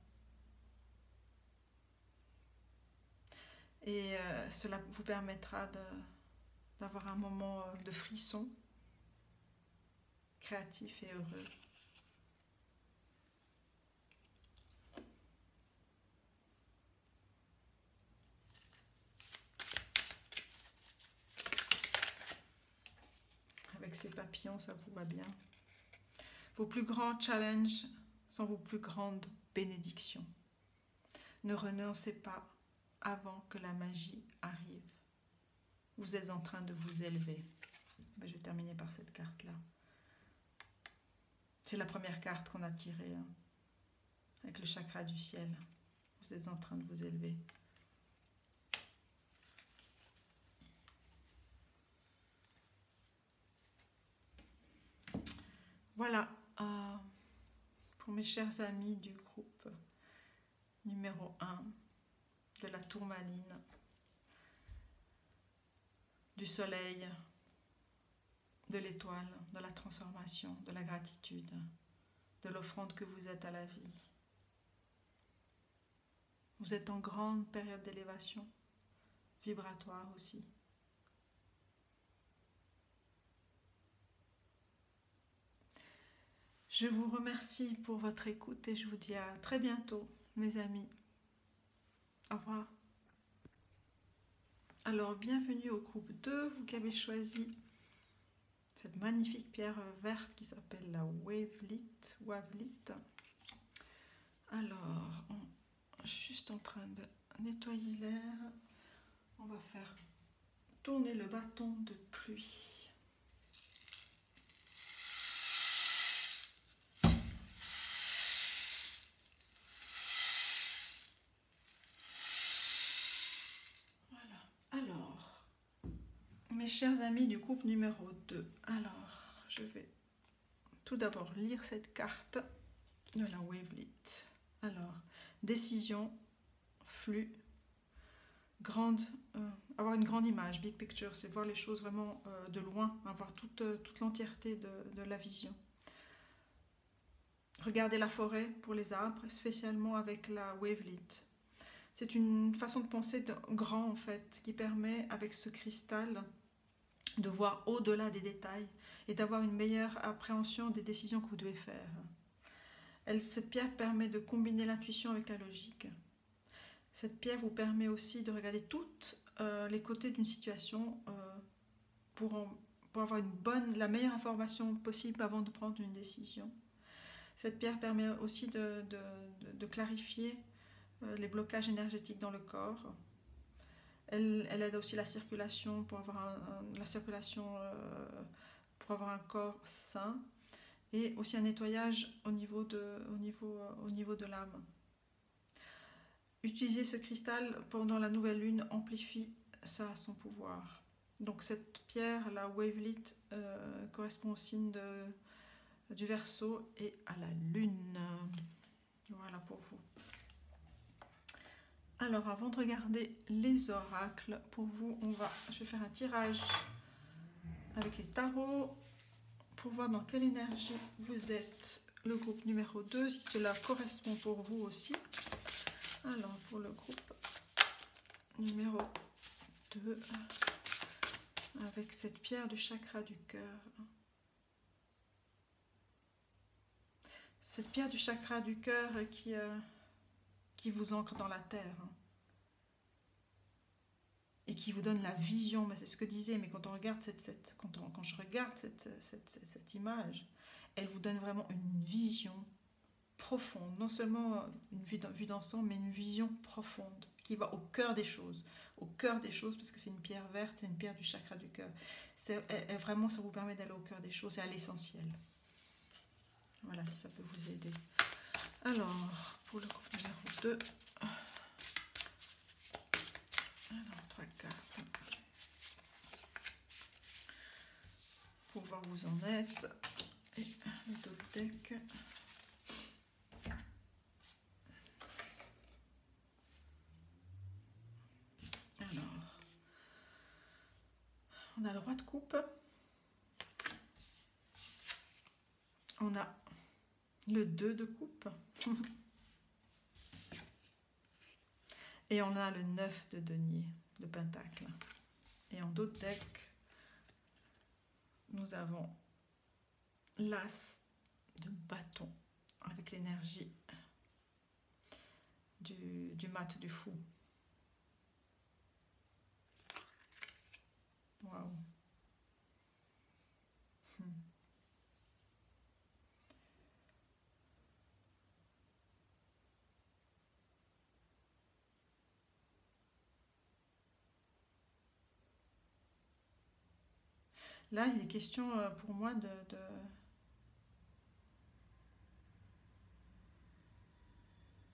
Et cela vous permettra d'avoir un moment de frisson, créatif et heureux. Avec ces papillons, ça vous va bien. Vos plus grands challenges sont vos plus grandes bénédictions. Ne renoncez pas avant que la magie arrive. Vous êtes en train de vous élever. Je vais terminer par cette carte-là. C'est la première carte qu'on a tirée, hein, avec le chakra du ciel. Vous êtes en train de vous élever. Voilà, pour mes chers amis du groupe numéro 1 de la tourmaline, du soleil, de l'étoile, de la transformation, de la gratitude, de l'offrande que vous êtes à la vie. Vous êtes en grande période d'élévation, vibratoire aussi. Je vous remercie pour votre écoute et je vous dis à très bientôt, mes amis. Au revoir. Alors, bienvenue au groupe 2, vous qui avez choisi cette magnifique pierre verte qui s'appelle la Wavelite. Alors, je suis juste en train de nettoyer l'air. On va faire tourner le bâton de pluie. Alors, mes chers amis du groupe numéro 2, alors, je vais tout d'abord lire cette carte de la Wavelite. Alors, décision, flux, avoir une grande image, big picture, c'est voir les choses vraiment de loin, avoir toute l'entièreté de la vision. Regardez la forêt pour les arbres, spécialement avec la Wavelite. C'est une façon de penser grand en fait, qui permet avec ce cristal de voir au-delà des détails et d'avoir une meilleure appréhension des décisions que vous devez faire. Cette pierre permet de combiner l'intuition avec la logique. Cette pierre vous permet aussi de regarder tous les côtés d'une situation pour avoir la meilleure information possible avant de prendre une décision. Cette pierre permet aussi de clarifier les blocages énergétiques dans le corps. Elle aide aussi la circulation pour avoir un corps sain et aussi un nettoyage au niveau de l'âme. Utiliser ce cristal pendant la nouvelle lune amplifie son pouvoir. Donc cette pierre, la Wavelite, correspond au signe du Verseau et à la lune. Voilà pour vous. Alors avant de regarder les oracles, pour vous, je vais faire un tirage avec les tarots pour voir dans quelle énergie vous êtes, le groupe numéro 2, si cela correspond pour vous aussi. Alors, pour le groupe numéro 2, avec cette pierre du chakra du cœur. Cette pierre du chakra du cœur qui vous ancre dans la terre. Et qui vous donne la vision, c'est ce que disait, mais quand on regarde quand je regarde cette image, elle vous donne vraiment une vision profonde, non seulement une vue d'ensemble, mais une vision profonde, qui va au cœur des choses, parce que c'est une pierre verte, c'est une pierre du chakra du cœur. Vraiment, ça vous permet d'aller au cœur des choses et à l'essentiel. Voilà, si ça peut vous aider. Alors, pour le groupe numéro 2, alors 3 cartes. Pour voir où vous en êtes. Et d'autres decks. Alors, on a le roi de coupe. On a le 2 de coupe. Et on a le 9 de denier, de pentacle. Et en d'autres decks, nous avons l'as de bâton avec l'énergie du mat du fou. Waouh. Là, il est question pour moi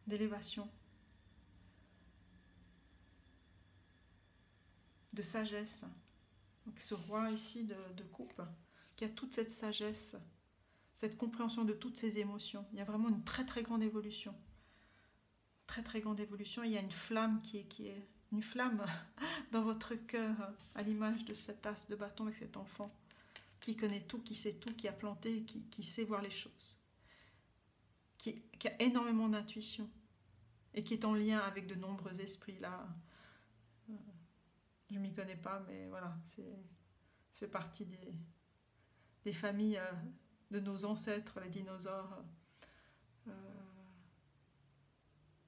d'élévation, de sagesse. Donc, ce roi ici de coupe, qui a toute cette sagesse, cette compréhension de toutes ses émotions. Il y a vraiment une très très grande évolution. Très très grande évolution. Il y a une flamme qui est une flamme dans votre cœur, à l'image de cet as de bâton avec cet enfant, qui connaît tout, qui sait tout, qui a planté, qui sait voir les choses, qui a énormément d'intuition et qui est en lien avec de nombreux esprits là. Je m'y connais pas, mais voilà, ça fait partie des familles de nos ancêtres, les dinosaures, de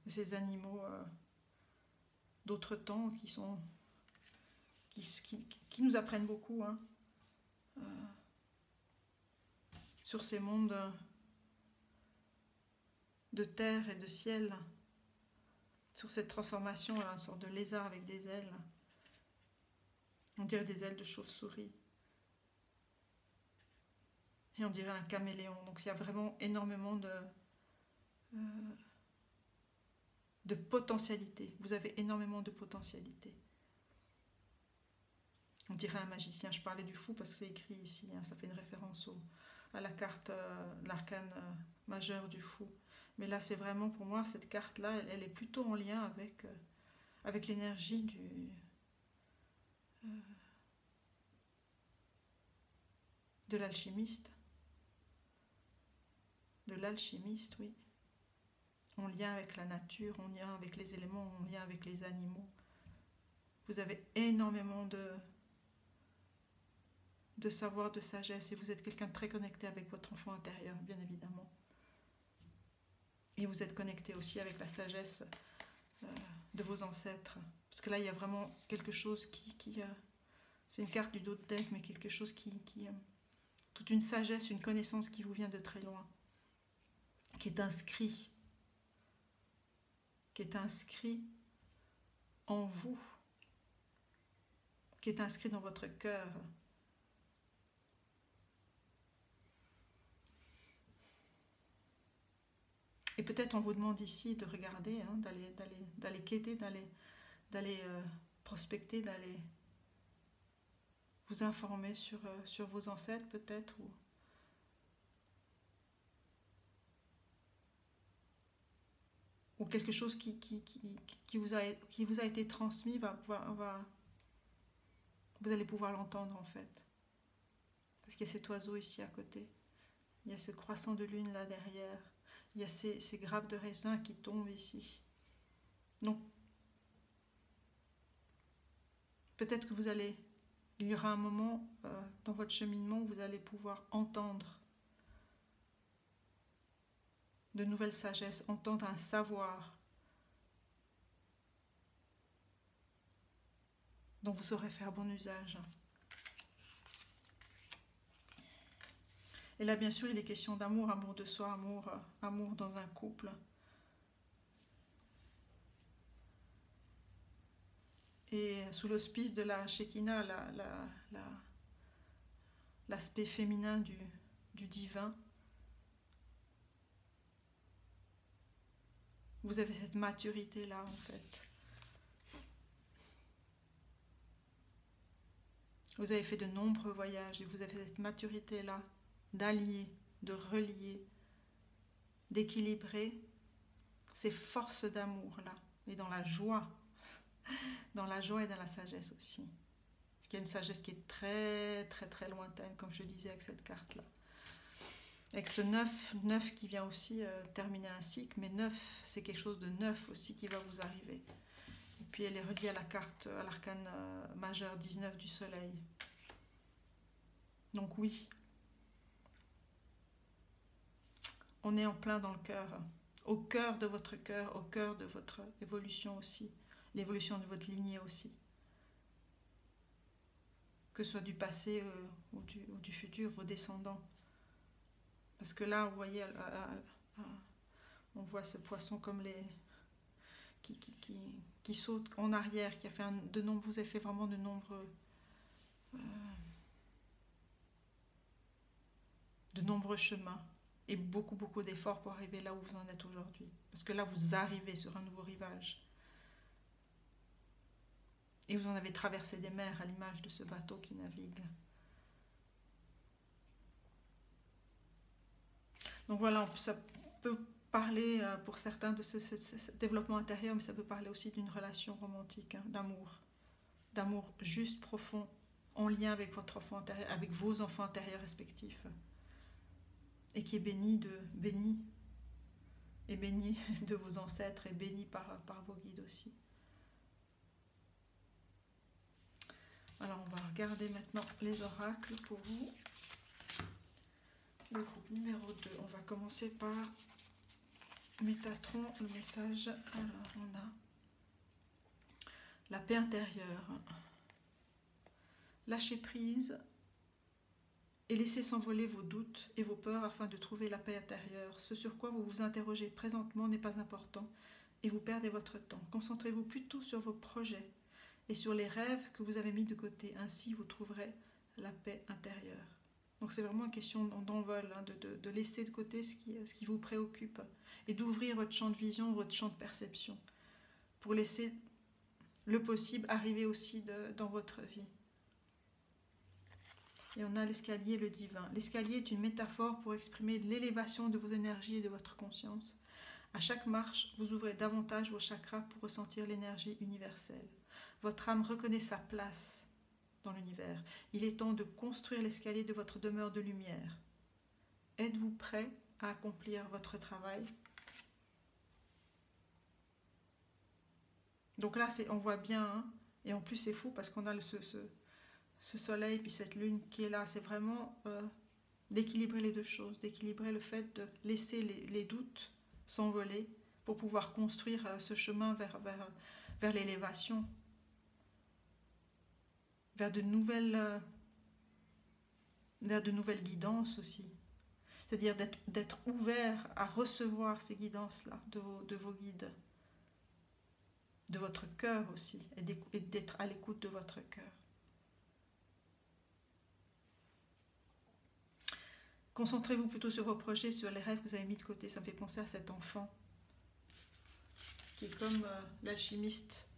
ces animaux d'autres temps qui nous apprennent beaucoup sur ces mondes de terre et de ciel, sur cette transformation, une sorte de lézard avec des ailes. On dirait des ailes de chauve-souris. Et on dirait un caméléon. Donc il y a vraiment énormément de potentialité. Vous avez énormément de potentialité. On dirait un magicien. Je parlais du fou parce que c'est écrit ici. Ça fait une référence à la carte, l'arcane majeur du fou. Mais là, c'est vraiment pour moi, cette carte-là, elle est plutôt en lien avec l'énergie de l'alchimiste. De l'alchimiste, oui. En lien avec la nature, en lien avec les éléments, en lien avec les animaux. Vous avez énormément de savoir, de sagesse, et vous êtes quelqu'un de très connecté avec votre enfant intérieur, bien évidemment. Et vous êtes connecté aussi avec la sagesse de vos ancêtres. Parce que là, il y a vraiment quelque chose qui c'est une carte du dos de deck, mais quelque chose toute une sagesse, une connaissance qui vous vient de très loin, qui est inscrit en vous, qui est inscrit dans votre cœur. Et peut-être on vous demande ici de regarder, d'aller quêter, d'aller prospecter, d'aller vous informer sur vos ancêtres peut-être, ou quelque chose qui vous a été transmis, vous allez pouvoir l'entendre en fait. Parce qu'il y a cet oiseau ici à côté, il y a ce croissant de lune là derrière, il y a ces grappes de raisin qui tombent ici. Donc, peut-être que il y aura un moment dans votre cheminement où vous allez pouvoir entendre de nouvelles sagesses, entendre un savoir dont vous saurez faire bon usage. Et là, bien sûr, il est question d'amour, amour de soi, amour dans un couple. Et sous l'auspice de la Shekinah, l'aspect féminin du divin, vous avez cette maturité-là, en fait. Vous avez fait de nombreux voyages et vous avez cette maturité-là d'allier, de relier, d'équilibrer ces forces d'amour-là, et dans la joie et dans la sagesse aussi. Parce qu'il y a une sagesse qui est très très très lointaine, comme je disais avec cette carte-là. Avec ce 9 qui vient aussi terminer un cycle, mais 9, c'est quelque chose de neuf aussi qui va vous arriver. Et puis elle est reliée à la carte, à l'arcane majeur 19 du soleil. Donc oui, on est en plein dans le cœur, au cœur de votre évolution aussi, l'évolution de votre lignée aussi. Que ce soit du passé ou du futur, vos descendants. Parce que là, vous voyez, on voit ce poisson comme qui saute en arrière, qui a fait vous avez fait vraiment de nombreux chemins et beaucoup d'efforts pour arriver là où vous en êtes aujourd'hui. Parce que là, vous arrivez sur un nouveau rivage. Et vous en avez traversé des mers à l'image de ce bateau qui navigue. Donc voilà, ça peut parler pour certains de ce développement intérieur, mais ça peut parler aussi d'une relation romantique, hein, d'amour juste, profond, en lien avec votre enfant intérieur, avec vos enfants intérieurs respectifs, et qui est béni de vos ancêtres et béni par vos guides aussi. Alors on va regarder maintenant les oracles pour vous. Le groupe numéro 2, on va commencer par Métatron, le message. Alors on a la paix intérieure. Lâchez prise et laissez s'envoler vos doutes et vos peurs afin de trouver la paix intérieure. Ce sur quoi vous vous interrogez présentement n'est pas important et vous perdez votre temps. Concentrez-vous plutôt sur vos projets et sur les rêves que vous avez mis de côté. Ainsi, vous trouverez la paix intérieure. Donc c'est vraiment une question d'envol, hein, de laisser de côté ce qui vous préoccupe et d'ouvrir votre champ de vision, votre champ de perception pour laisser le possible arriver aussi dans votre vie. Et on a l'escalier, le divin. L'escalier est une métaphore pour exprimer l'élévation de vos énergies et de votre conscience. À chaque marche, vous ouvrez davantage vos chakras pour ressentir l'énergie universelle. Votre âme reconnaît sa place dans l'univers. Il est temps de construire l'escalier de votre demeure de lumière. Êtes-vous prêt à accomplir votre travail? Donc là, on voit bien, hein, et en plus c'est fou parce qu'on a ce soleil puis cette lune qui est là. C'est vraiment d'équilibrer les deux choses, d'équilibrer le fait de laisser les doutes s'envoler pour pouvoir construire ce chemin vers l'élévation, vers de nouvelles guidances aussi. C'est-à-dire d'être ouvert à recevoir ces guidances-là de vos guides, de votre cœur aussi, et d'être à l'écoute de votre cœur. Concentrez-vous plutôt sur vos projets, sur les rêves que vous avez mis de côté. Ça me fait penser à cet enfant qui est comme l'alchimiste,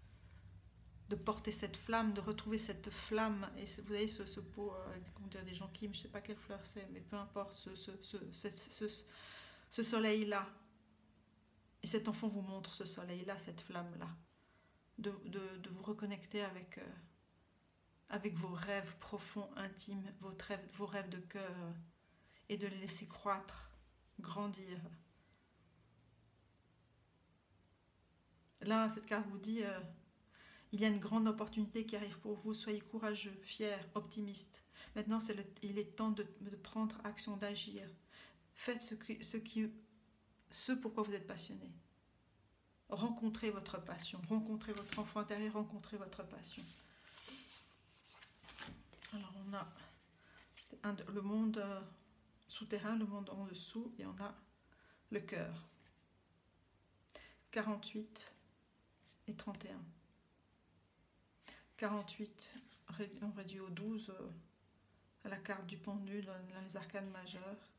de porter cette flamme, de retrouver cette flamme. Et vous voyez ce pot, comment dire, des jonquilles, je ne sais pas quelle fleur c'est, mais peu importe, ce soleil-là. Et cet enfant vous montre ce soleil-là, cette flamme-là. De vous reconnecter avec vos rêves profonds, intimes, vos rêves de cœur, et de les laisser croître, grandir. Là, cette carte vous dit, il y a une grande opportunité qui arrive pour vous, soyez courageux, fiers, optimistes. Maintenant, il est temps de prendre action, d'agir. Faites ce pourquoi vous êtes passionné. Rencontrez votre passion, rencontrez votre enfant intérieur, rencontrez votre passion. Alors on a le monde souterrain, le monde en dessous, et on a le cœur. 48 et 31. 48, on réduit au 12 à la carte du pendu dans les arcanes majeures.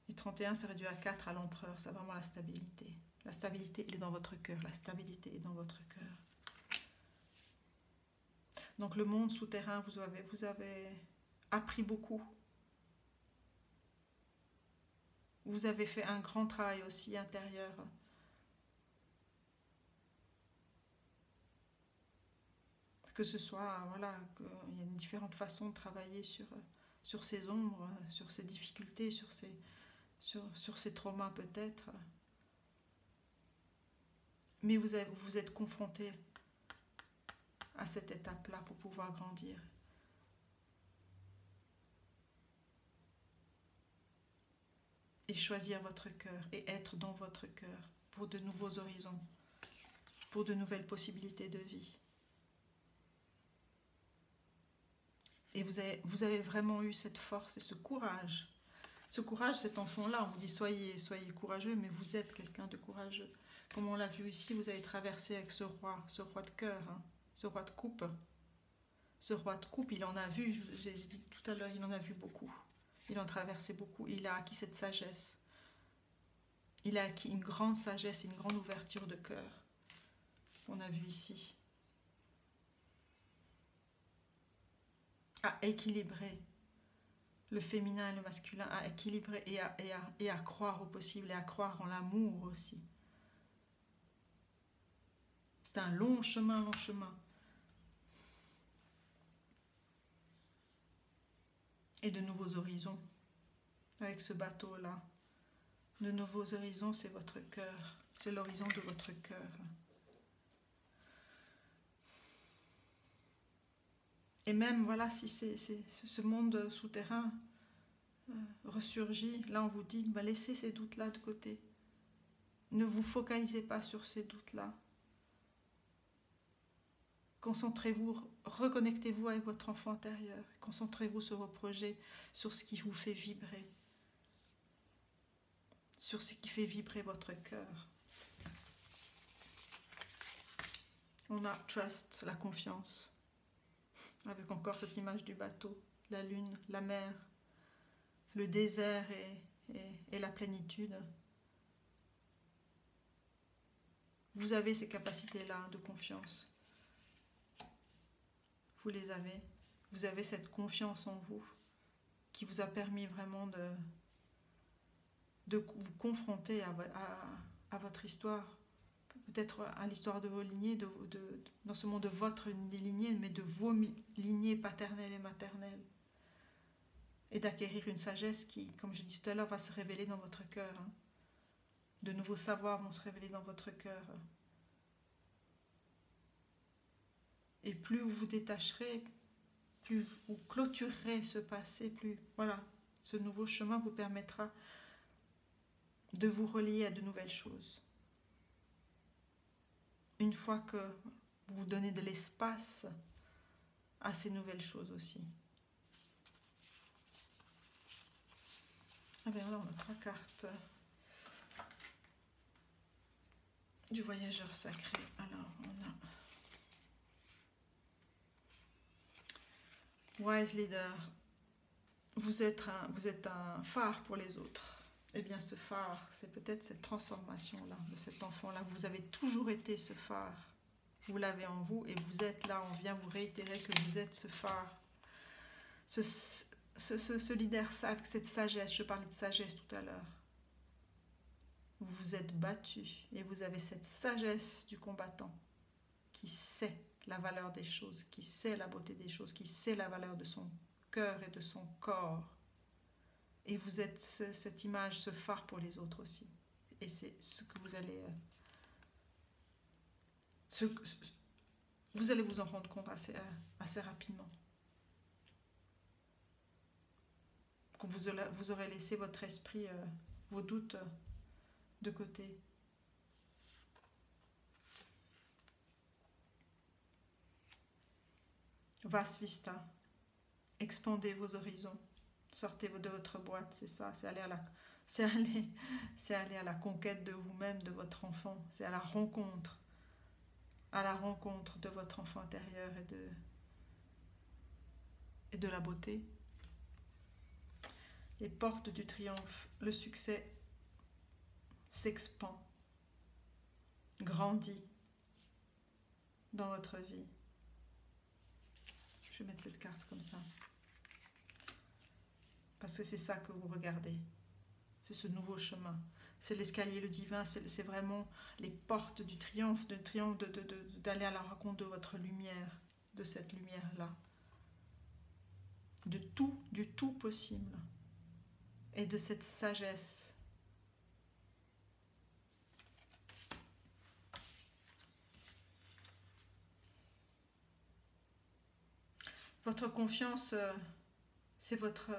Et 31, c'est réduit à 4 à l'empereur, c'est vraiment la stabilité. La stabilité, elle est dans votre cœur. La stabilité est dans votre cœur. Donc le monde souterrain, vous avez appris beaucoup. Vous avez fait un grand travail aussi intérieur. Que ce soit, voilà, qu'il y a différentes façons de travailler sur ces ombres, sur ces difficultés, sur ces traumas peut-être. Mais vous êtes confronté à cette étape-là pour pouvoir grandir. Et choisir votre cœur et être dans votre cœur pour de nouveaux horizons, pour de nouvelles possibilités de vie. Et vous avez vraiment eu cette force et ce courage. Ce courage, cet enfant-là, on vous dit soyez courageux, mais vous êtes quelqu'un de courageux. Comme on l'a vu ici, vous avez traversé avec ce roi de cœur, hein, ce roi de coupe. Ce roi de coupe, il en a vu, j'ai dit tout à l'heure, il en a vu beaucoup. Il en a traversé beaucoup. Il a acquis cette sagesse. Il a acquis une grande sagesse et une grande ouverture de cœur. On a vu ici. À équilibrer le féminin et le masculin, à équilibrer et à croire au possible et à croire en l'amour aussi. C'est un long chemin, long chemin. Et de nouveaux horizons avec ce bateau-là. De nouveaux horizons, c'est votre cœur. C'est l'horizon de votre cœur. Et même, voilà, si ce monde souterrain ressurgit, là on vous dit, bah, laissez ces doutes-là de côté. Ne vous focalisez pas sur ces doutes-là. Concentrez-vous, reconnectez-vous avec votre enfant intérieur. Concentrez-vous sur vos projets, sur ce qui vous fait vibrer. Sur ce qui fait vibrer votre cœur. On a trust, la confiance. Avec encore cette image du bateau, la lune, la mer, le désert et la plénitude. Vous avez ces capacités-là de confiance. Vous les avez. Vous avez cette confiance en vous qui vous a permis vraiment de vous confronter à votre histoire. Peut-être à l'histoire de vos lignées, non seulement de votre lignée, mais de vos lignées paternelles et maternelles. Et d'acquérir une sagesse qui, comme j'ai dit tout à l'heure, va se révéler dans votre cœur. Hein. De nouveaux savoirs vont se révéler dans votre cœur. Et plus vous vous détacherez, plus vous clôturerez ce passé, plus voilà, ce nouveau chemin vous permettra de vous relier à de nouvelles choses. Une fois que vous vous donnez de l'espace à ces nouvelles choses aussi. Ah bien là, on a 3 cartes du voyageur sacré. Alors, on a Wise Leader. Vous êtes un phare pour les autres. Eh bien, ce phare, c'est peut-être cette transformation-là, de cet enfant-là. Vous avez toujours été ce phare. Vous l'avez en vous et vous êtes là. On vient vous réitérer que vous êtes ce phare. Ce leader sage, cette sagesse. Je parlais de sagesse tout à l'heure. Vous vous êtes battu et vous avez cette sagesse du combattant qui sait la valeur des choses, qui sait la beauté des choses, qui sait la valeur de son cœur et de son corps. Et vous êtes cette image, ce phare pour les autres aussi. Et c'est ce que vous allez vous allez vous en rendre compte assez rapidement. Quand vous aurez laissé votre esprit, vos doutes de côté. Vas vista. Expandez vos horizons. Sortez de votre boîte, c'est ça. C'est aller à la conquête de vous-même, de votre enfant. C'est à la rencontre de votre enfant intérieur et de la beauté. Les portes du triomphe, le succès s'expand, grandit dans votre vie. Je vais mettre cette carte comme ça. Parce que c'est ça que vous regardez. C'est ce nouveau chemin. C'est l'escalier, le divin, c'est vraiment les portes du triomphe, d'aller à la rencontre de votre lumière, de cette lumière-là. Du tout possible. Et de cette sagesse. Votre confiance, c'est votre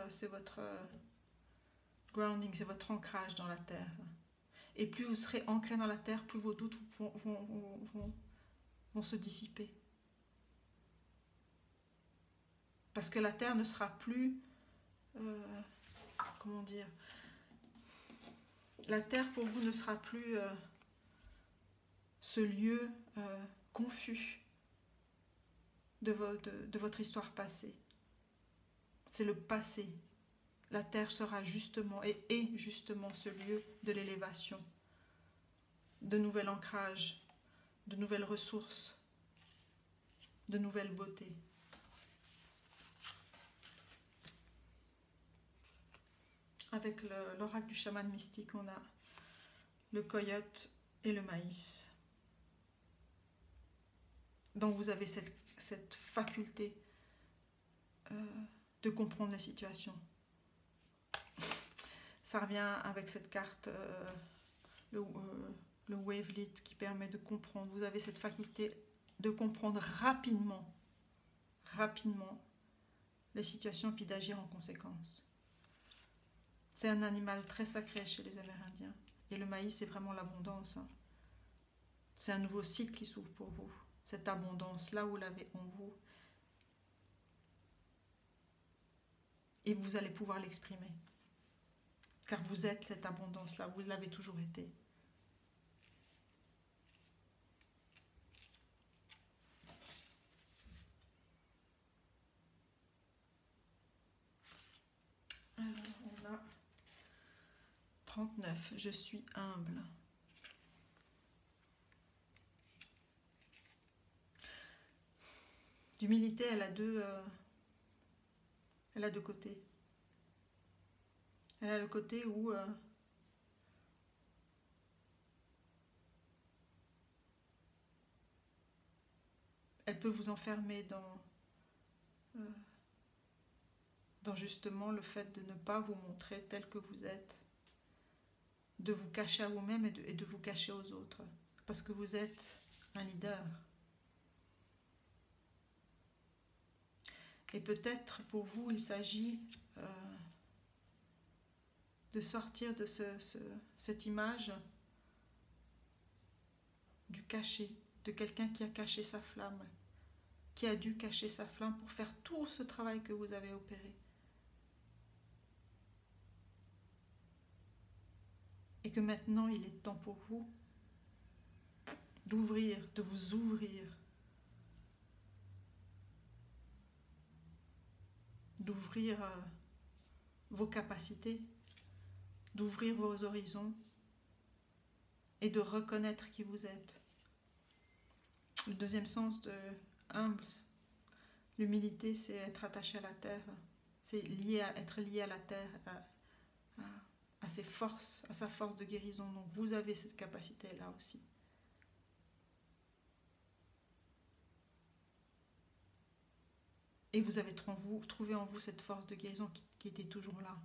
grounding, c'est votre ancrage dans la terre. Et plus vous serez ancré dans la terre, plus vos doutes vont se dissiper. Parce que la terre ne sera plus... comment dire, la terre pour vous ne sera plus ce lieu confus de votre histoire passée. C'est le passé. La terre sera justement et est justement ce lieu de l'élévation, de nouvel ancrage, de nouvelles ressources, de nouvelles beautés. Avec l'oracle du chaman mystique, on a le coyote et le maïs. Donc vous avez cette faculté de comprendre la situation. Ça revient avec cette carte, le wavelet qui permet de comprendre. Vous avez cette faculté de comprendre rapidement les situations puis d'agir en conséquence. C'est un animal très sacré chez les Amérindiens. Et le maïs, c'est vraiment l'abondance. Hein. C'est un nouveau cycle qui s'ouvre pour vous. Cette abondance-là, vous l'avez en vous. Et vous allez pouvoir l'exprimer. Car vous êtes cette abondance-là, vous l'avez toujours été. Alors, on a 39, je suis humble. L'humilité, elle a deux côtés. Elle a le côté où elle peut vous enfermer dans justement le fait de ne pas vous montrer tel que vous êtes, de vous cacher à vous-même et de vous cacher aux autres, parce que vous êtes un leader. Et peut-être pour vous, il s'agit de sortir de cette image du cachet, de quelqu'un qui a caché sa flamme, qui a dû cacher sa flamme pour faire tout ce travail que vous avez opéré. Et que maintenant, il est temps pour vous d'ouvrir, de vous ouvrir, d'ouvrir vos capacités, d'ouvrir vos horizons et de reconnaître qui vous êtes. Le deuxième sens de humble, l'humilité, c'est être attaché à la terre, c'est être lié à la terre, à ses forces, à sa force de guérison. Donc vous avez cette capacité-là aussi. Et vous avez trouvé en vous cette force de guérison qui était toujours là,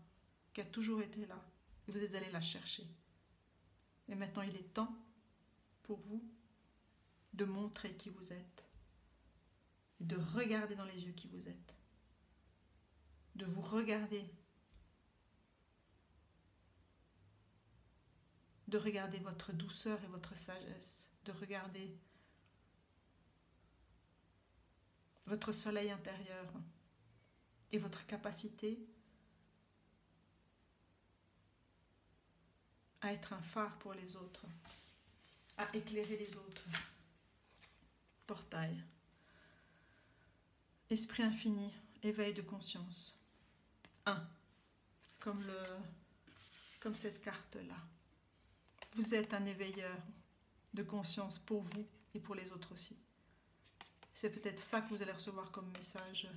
qui a toujours été là. Et vous êtes allé la chercher. Et maintenant, il est temps pour vous de montrer qui vous êtes, et de regarder dans les yeux qui vous êtes, de vous regarder, de regarder votre douceur et votre sagesse, de regarder votre soleil intérieur et votre capacité à être un phare pour les autres, à éclairer les autres. Portail. Esprit infini, éveil de conscience. 1. Comme cette carte-là. Vous êtes un éveilleur de conscience pour vous et pour les autres aussi. C'est peut-être ça que vous allez recevoir comme message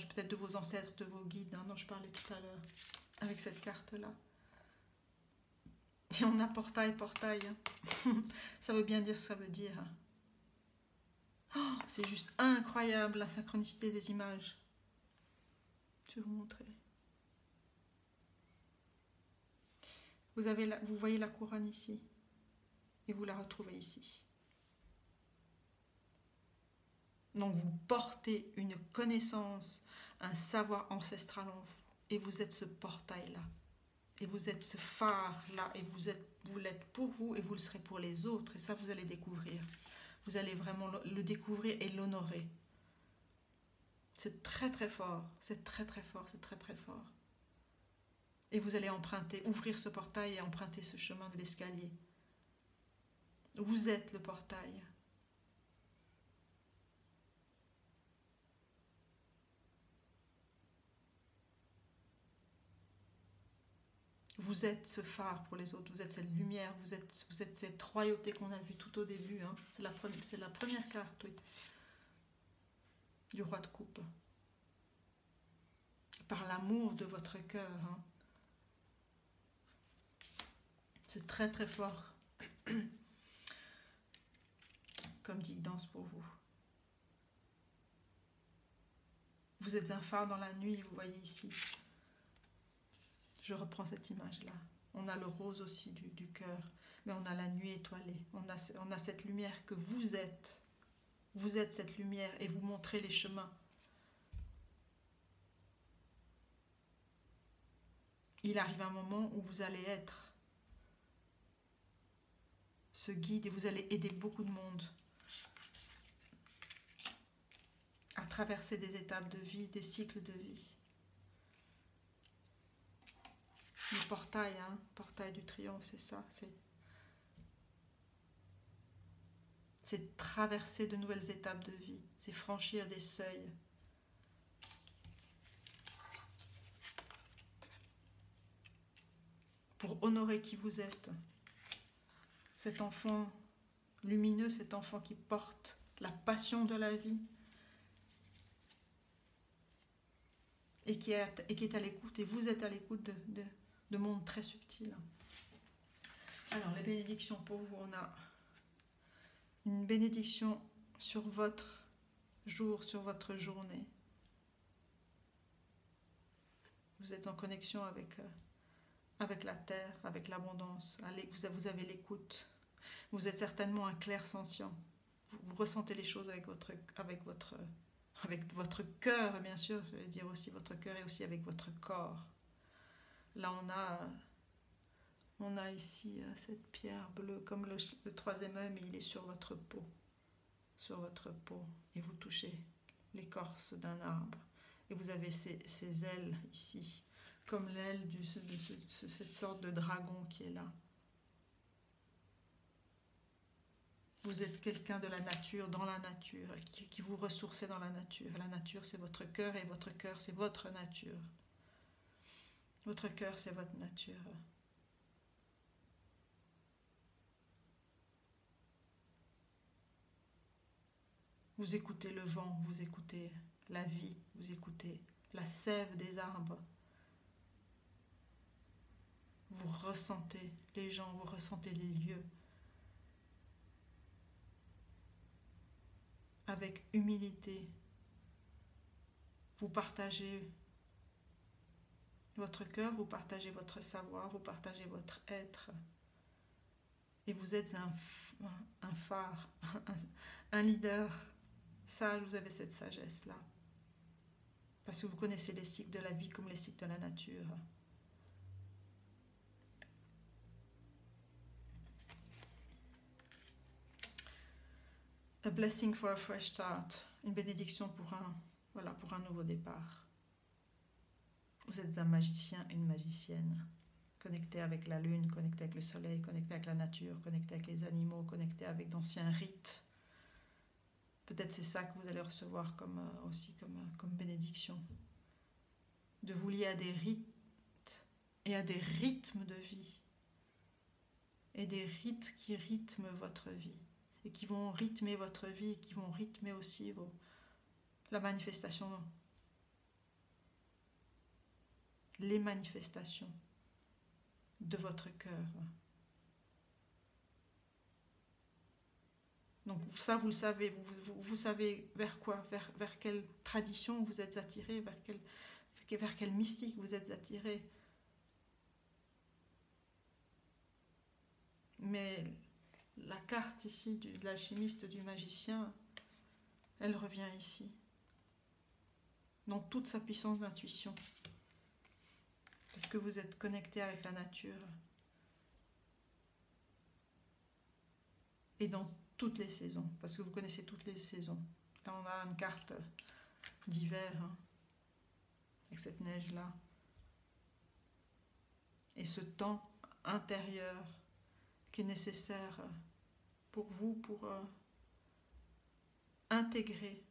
peut-être de vos ancêtres, de vos guides, dont je parlais tout à l'heure, avec cette carte-là. Et on a portail. Ça veut bien dire ce que ça veut dire. Oh, c'est juste incroyable la synchronicité des images. Je vais vous montrer. Vous voyez la couronne ici. Et vous la retrouvez ici. Donc vous portez une connaissance, un savoir ancestral en vous. Et vous êtes ce portail-là. Et vous êtes ce phare-là. Et vous l'êtes pour vous et vous le serez pour les autres. Et ça, vous allez découvrir. Vous allez vraiment le découvrir et l'honorer. C'est très très fort. C'est très très fort. C'est très très fort. Et vous allez ouvrir ce portail et emprunter ce chemin de l'escalier. Vous êtes le portail. Vous êtes ce phare pour les autres, vous êtes cette lumière, vous êtes cette royauté qu'on a vue tout au début. Hein. C'est la première carte, oui, du roi de coupe. Par l'amour de votre cœur. Hein. C'est très très fort comme guidance pour vous. Vous êtes un phare dans la nuit, vous voyez ici. Je reprends cette image-là. On a le rose aussi du cœur, mais on a la nuit étoilée. On a cette lumière que vous êtes. Vous êtes cette lumière et vous montrez les chemins. Il arrive un moment où vous allez être ce guide et vous allez aider beaucoup de monde à traverser des étapes de vie, des cycles de vie. Le portail, hein, portail du triomphe, c'est ça. C'est traverser de nouvelles étapes de vie. C'est franchir des seuils. Pour honorer qui vous êtes. Cet enfant lumineux, cet enfant qui porte la passion de la vie. Et qui est à l'écoute. Et vous êtes à l'écoute de mondes très subtils. Alors, les bénédictions pour vous, on a une bénédiction sur votre jour, sur votre journée. Vous êtes en connexion avec la terre, avec l'abondance. Vous avez l'écoute. Vous êtes certainement un clairsentient. Vous ressentez les choses avec votre cœur, bien sûr. Je vais dire aussi votre cœur et aussi avec votre corps. Là, on a ici cette pierre bleue, comme le troisième œil, mais il est sur votre peau. Sur votre peau. Et vous touchez l'écorce d'un arbre. Et vous avez ces ailes ici, comme l'aile de cette sorte de dragon qui est là. Vous êtes quelqu'un de la nature, dans la nature, qui vous ressourcez dans la nature. La nature, c'est votre cœur et votre cœur, c'est votre nature. Votre cœur, c'est votre nature. Vous écoutez le vent, vous écoutez la vie, vous écoutez la sève des arbres. Vous ressentez les gens, vous ressentez les lieux. Avec humilité, vous partagez votre cœur, vous partagez votre savoir, vous partagez votre être. Et vous êtes un phare, un leader sage, vous avez cette sagesse-là. Parce que vous connaissez les cycles de la vie comme les cycles de la nature. A blessing for a fresh start. Une bénédiction pour un nouveau départ. Vous êtes un magicien, une magicienne. Connecté avec la lune, connecté avec le soleil, connecté avec la nature, connecté avec les animaux, connecté avec d'anciens rites. Peut-être c'est ça que vous allez recevoir comme bénédiction. De vous lier à des rites et à des rythmes de vie. Et des rites qui rythment votre vie. Et qui vont rythmer votre vie, et qui vont rythmer aussi la manifestation, les manifestations de votre cœur. Donc ça, vous le savez, vous savez vers quoi, vers quelle tradition vous êtes attiré, vers quel mystique vous êtes attiré. Mais la carte ici de l'alchimiste, du magicien, elle revient ici, dans toute sa puissance d'intuition. Parce que vous êtes connecté avec la nature. Et dans toutes les saisons, parce que vous connaissez toutes les saisons. Là, on a une carte d'hiver, avec cette neige-là. Et ce temps intérieur qui est nécessaire pour vous, pour intégrer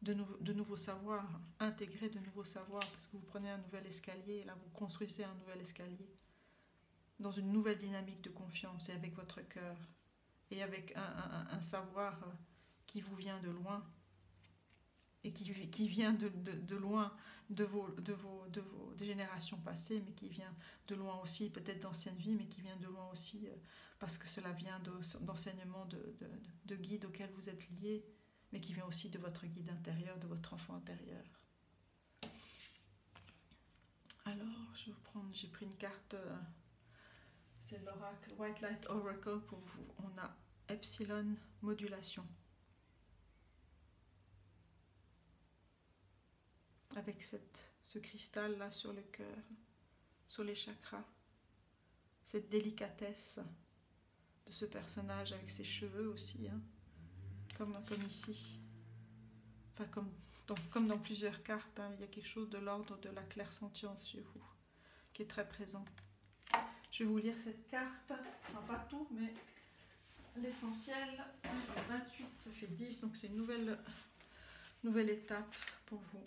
de nouveaux savoirs, intégrer de nouveaux savoirs, parce que vous prenez un nouvel escalier, et là vous construisez un nouvel escalier, dans une nouvelle dynamique de confiance, et avec votre cœur, et avec un savoir qui vous vient de loin, et qui vient de loin des générations passées, mais qui vient de loin aussi, peut-être d'anciennes vies, mais qui vient de loin aussi, parce que cela vient d'enseignements de guides auxquels vous êtes liés, mais qui vient aussi de votre guide intérieur, de votre enfant intérieur. Alors, j'ai pris une carte, c'est l'oracle White Light Oracle pour vous. On a Epsilon Modulation. Avec ce cristal-là sur le cœur, sur les chakras. Cette délicatesse de ce personnage avec ses cheveux aussi, comme ici. Enfin, comme dans plusieurs cartes, il y a quelque chose de l'ordre de la clairsentience chez vous, qui est très présent. Je vais vous lire cette carte, enfin pas tout, mais l'essentiel. 28, ça fait 10, donc c'est une nouvelle étape pour vous.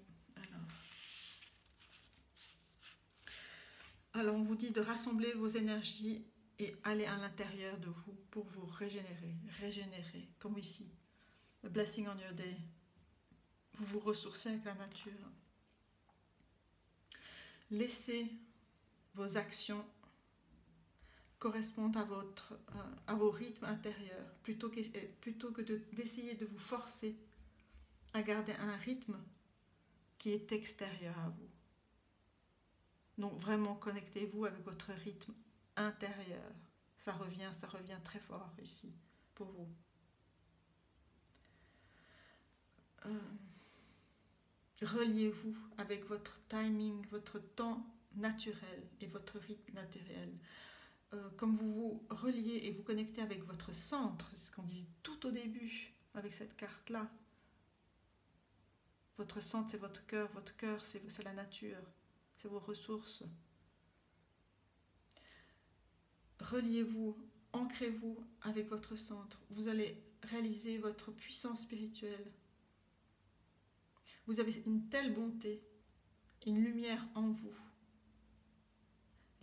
Alors on vous dit de rassembler vos énergies et aller à l'intérieur de vous pour vous régénérer, comme ici. A blessing on your day. Vous vous ressourcez avec la nature. Laissez vos actions correspondre à vos rythmes intérieurs, plutôt que d'essayer de vous forcer à garder un rythme qui est extérieur à vous. Donc vraiment connectez-vous avec votre rythme intérieur. Ça revient très fort ici pour vous. Reliez-vous avec votre timing, votre temps naturel et votre rythme naturel. Comme vous vous reliez et vous connectez avec votre centre, c'est ce qu'on disait tout au début avec cette carte-là. Votre centre, c'est votre cœur c'est la nature, c'est vos ressources. Reliez-vous, ancrez-vous avec votre centre. Vous allez réaliser votre puissance spirituelle. Vous avez une telle bonté, une lumière en vous.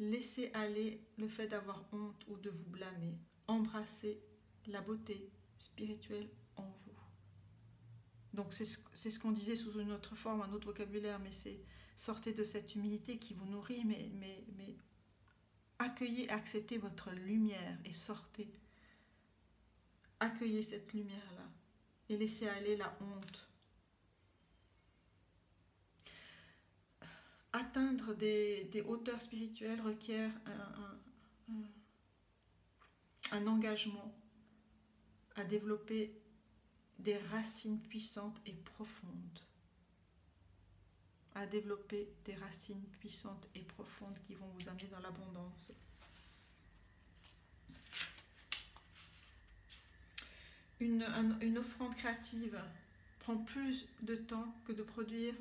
Laissez aller le fait d'avoir honte ou de vous blâmer. Embrassez la beauté spirituelle en vous. Donc c'est ce qu'on disait sous une autre forme, un autre vocabulaire, mais c'est sortez de cette humilité qui vous nourrit, mais accueillez, acceptez votre lumière et sortez. Accueillez cette lumière-là et laissez aller la honte. Atteindre des hauteurs spirituelles requiert un engagement à développer des racines puissantes et profondes. À développer des racines puissantes et profondes qui vont vous amener dans l'abondance. Une offrande créative prend plus de temps que de produire,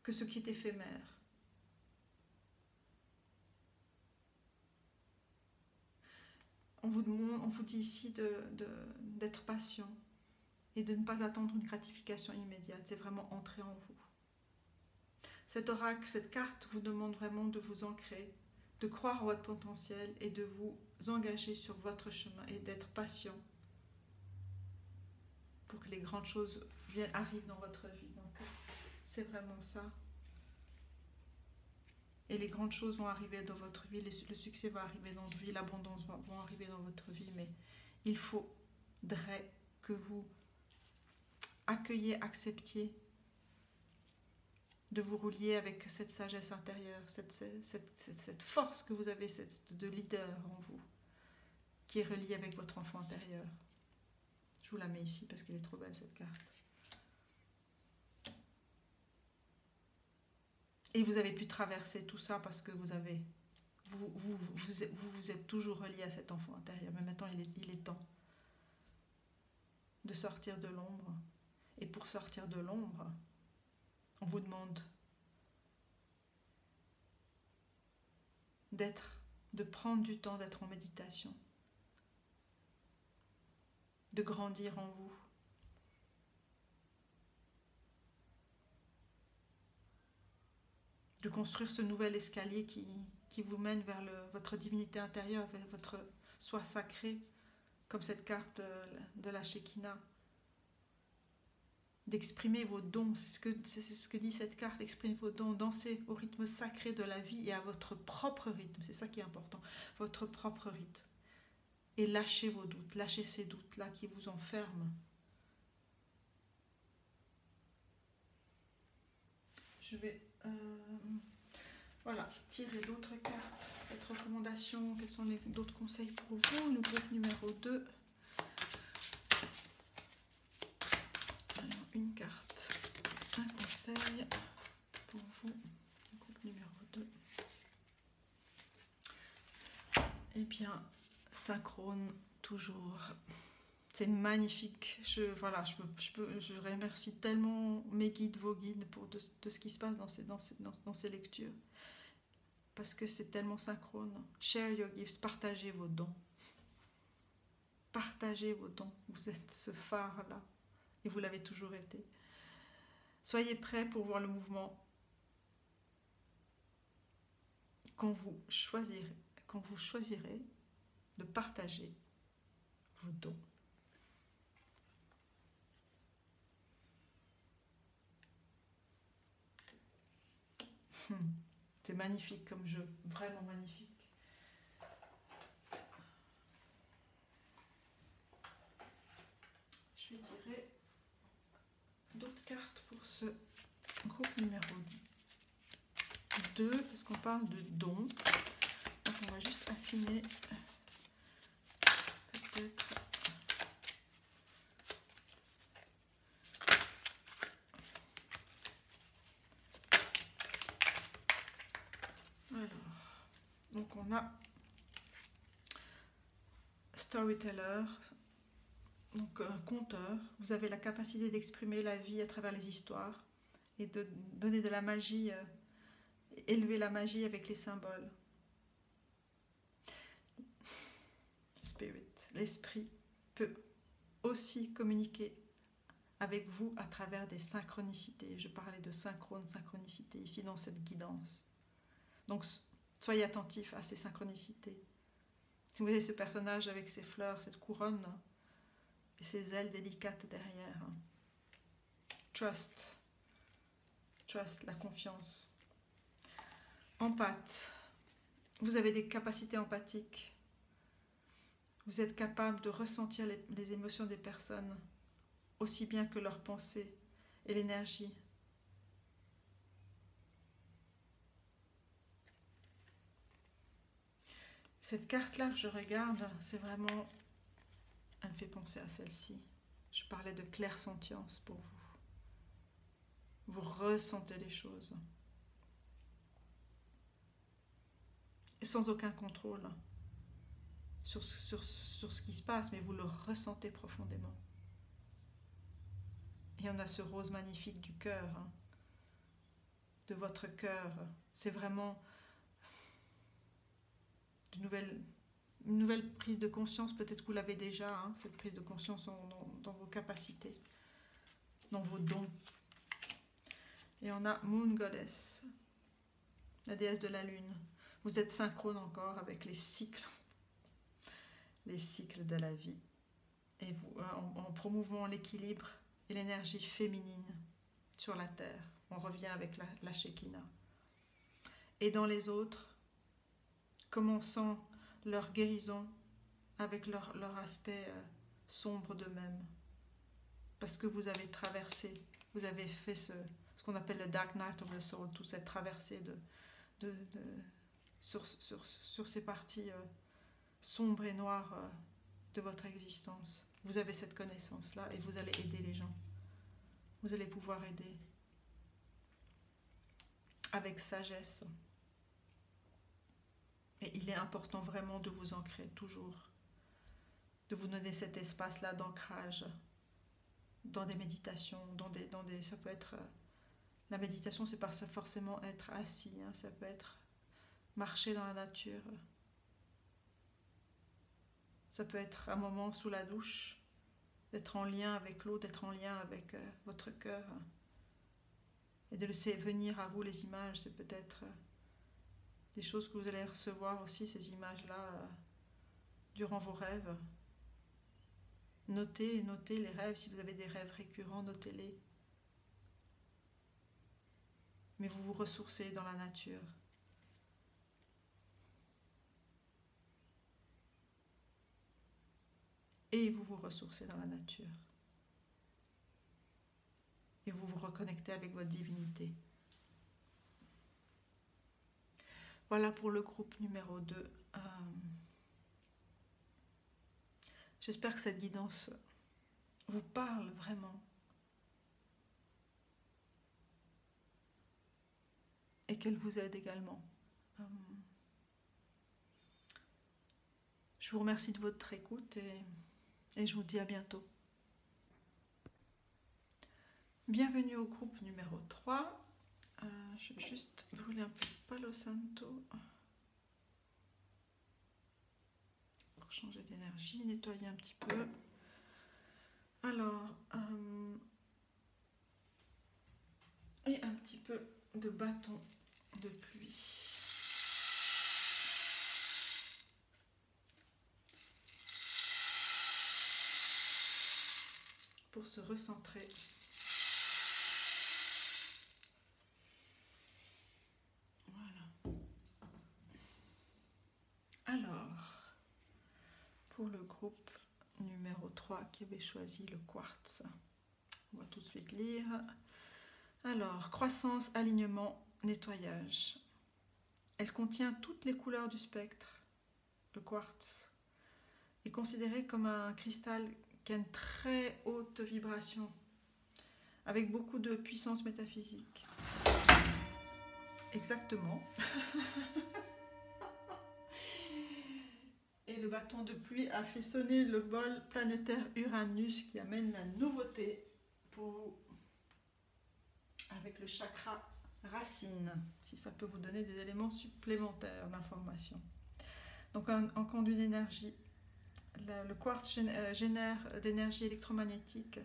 que ce qui est éphémère. On vous dit ici d'être patient et de ne pas attendre une gratification immédiate. C'est vraiment entrer en vous. Cet oracle, cette carte vous demande vraiment de vous ancrer, de croire en votre potentiel et de vous engager sur votre chemin et d'être patient pour que les grandes choses arrivent dans votre vie. Donc, c'est vraiment ça. Et les grandes choses vont arriver dans votre vie, le succès va arriver dans votre vie, l'abondance va arriver dans votre vie, mais il faudrait que vous accueilliez, acceptiez de vous relier avec cette sagesse intérieure, cette force que vous avez de leader en vous, qui est reliée avec votre enfant intérieur. Je vous la mets ici parce qu'elle est trop belle cette carte. Et vous avez pu traverser tout ça parce que vous êtes toujours relié à cet enfant intérieur. Mais maintenant, il est temps de sortir de l'ombre. Et pour sortir de l'ombre, on vous demande de prendre du temps d'être en méditation, de grandir en vous. De construire ce nouvel escalier qui vous mène vers votre divinité intérieure, vers votre soi sacré, comme cette carte de la Shekinah. D'exprimer vos dons, c'est ce que dit cette carte, exprimer vos dons, danser au rythme sacré de la vie et à votre propre rythme, c'est ça qui est important, votre propre rythme. Et lâchez vos doutes, lâchez ces doutes-là qui vous enferment. Je vais tirer d'autres cartes, d'autres recommandations, quels sont d'autres conseils pour vous. Le groupe numéro 2. Alors, une carte, un conseil pour vous. Le groupe numéro 2. Eh bien, synchrone toujours. C'est magnifique. Je remercie tellement mes guides, vos guides, de ce qui se passe dans ces lectures. Parce que c'est tellement synchrone. Share your gifts, partagez vos dons. Partagez vos dons. Vous êtes ce phare-là. Et vous l'avez toujours été. Soyez prêts pour voir le mouvement quand vous choisirez de partager vos dons. C'est magnifique comme jeu, vraiment magnifique. Je vais tirer d'autres cartes pour ce groupe numéro 2, parce qu'on parle de dons. Donc on va juste affiner peut-être. Alors, donc on a storyteller, donc un conteur. Vous avez la capacité d'exprimer la vie à travers les histoires et de donner de la magie, élever la magie avec les symboles. Spirit, l'esprit peut aussi communiquer avec vous à travers des synchronicités. Je parlais de synchronicité ici dans cette guidance. Donc, soyez attentifs à ces synchronicités. Vous avez ce personnage avec ses fleurs, cette couronne et ses ailes délicates derrière. Trust, la confiance. Empathe. Vous avez des capacités empathiques. Vous êtes capable de ressentir les émotions des personnes, aussi bien que leurs pensées et l'énergie. Cette carte-là que je regarde, c'est vraiment... Elle me fait penser à celle-ci. Je parlais de clairsentience pour vous. Vous ressentez les choses. Et sans aucun contrôle sur ce qui se passe, mais vous le ressentez profondément. Et on a ce rose magnifique du cœur, hein, de votre cœur. C'est vraiment une nouvelle prise de conscience. Peut-être que vous l'avez déjà, hein, cette prise de conscience dans vos capacités, dans vos dons. Et on a Moon Goddess, la déesse de la lune. Vous êtes synchrone encore avec les cycles de la vie. Et vous, en promouvant l'équilibre et l'énergie féminine sur la terre, on revient avec la Shekinah. Et dans les autres, commençant leur guérison avec leur aspect sombre d'eux-mêmes. Parce que vous avez traversé, vous avez fait ce qu'on appelle le Dark Night of the Soul, toute cette traversée sur ces parties sombres et noires de votre existence. Vous avez cette connaissance-là et vous allez aider les gens. Vous allez pouvoir aider avec sagesse. Et il est important vraiment de vous ancrer toujours, de vous donner cet espace-là d'ancrage dans des méditations, ça peut être... La méditation, c'est pas forcément être assis, hein, ça peut être marcher dans la nature. Ça peut être un moment sous la douche, d'être en lien avec l'eau, d'être en lien avec votre cœur. Et de laisser venir à vous les images, c'est peut-être des choses que vous allez recevoir aussi, ces images-là, durant vos rêves. Notez les rêves, si vous avez des rêves récurrents, notez-les. Mais vous vous ressourcez dans la nature. Et vous vous ressourcez dans la nature. Et vous vous reconnectez avec votre divinité. Voilà pour le groupe numéro 2. J'espère que cette guidance vous parle vraiment. Et qu'elle vous aide également. Je vous remercie de votre écoute et je vous dis à bientôt. Bienvenue au groupe numéro 3. Je vais juste brûler un peu de Palo Santo pour changer d'énergie, nettoyer un petit peu. Alors, et un petit peu de bâton de pluie. Pour se recentrer. Voilà. Alors, pour le groupe numéro 3 qui avait choisi le quartz, on va tout de suite lire. Alors, croissance, alignement, nettoyage. Elle contient toutes les couleurs du spectre. Le quartz est considéré comme un cristal qui a une très haute vibration, avec beaucoup de puissance métaphysique. Exactement. Et le bâton de pluie a fait sonner le bol planétaire Uranus qui amène la nouveauté pour vous, avec le chakra racine, si ça peut vous donner des éléments supplémentaires d'information. Donc en conduit d'énergie, le quartz génère d'énergie électromagnétique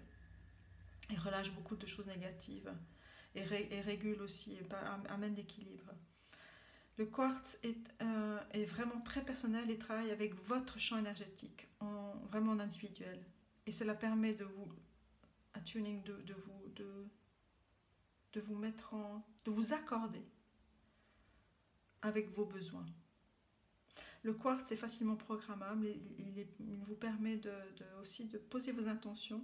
et relâche beaucoup de choses négatives et régule aussi, amène l'équilibre. Le quartz est vraiment très personnel et travaille avec votre champ énergétique, vraiment en individuel. Et cela permet de vous attuning, de vous mettre de vous accorder avec vos besoins. Le quartz est facilement programmable et il vous permet aussi de poser vos intentions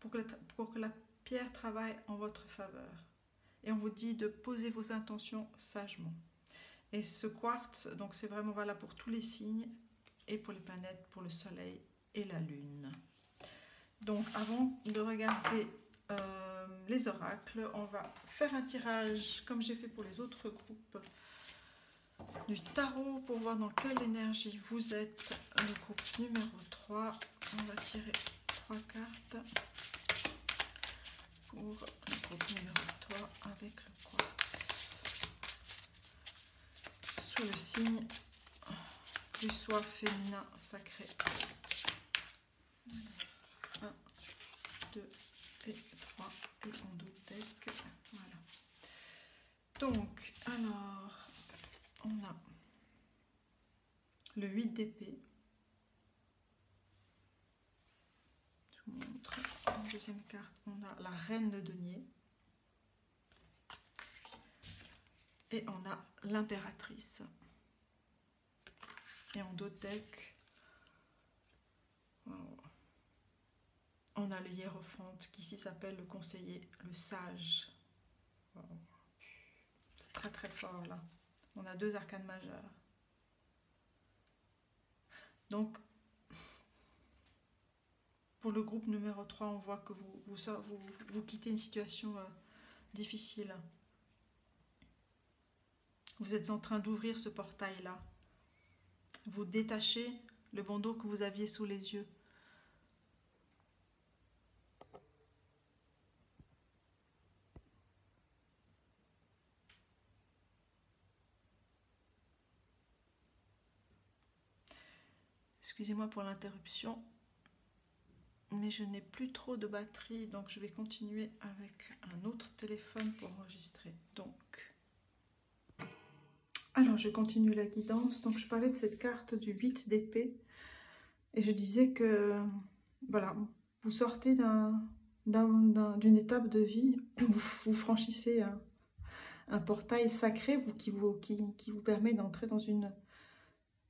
pour que la pierre travaille en votre faveur. Et on vous dit de poser vos intentions sagement. Et ce quartz, donc c'est vraiment valable pour tous les signes et pour les planètes, pour le soleil et la lune. Donc avant de regarder les oracles, on va faire un tirage comme j'ai fait pour les autres groupes du tarot pour voir dans quelle énergie vous êtes. Le groupe numéro 3, on va tirer 3 cartes pour le groupe numéro 3 avec le quartz sous le signe du soi féminin sacré. 1, 2 et 3 et en deux decks. Voilà. Donc, alors, on a le 8 d'épée. Je vous montre. En deuxième carte, on a la reine de denier. Et on a l'impératrice. Et en deux decks, on a le hiérophante qui ici s'appelle le conseiller, le sage. C'est très très fort là. On a 2 arcanes majeures. Donc, pour le groupe numéro 3, on voit que vous quittez une situation difficile. Vous êtes en train d'ouvrir ce portail-là. Vous détachez le bandeau que vous aviez sous les yeux. Excusez-moi pour l'interruption, mais je n'ai plus trop de batterie, donc je vais continuer avec un autre téléphone pour enregistrer. Alors je continue la guidance. Donc je parlais de cette carte du 8 d'épée et je disais que voilà, vous sortez d'une étape de vie, vous franchissez un portail sacré qui vous permet d'entrer dans une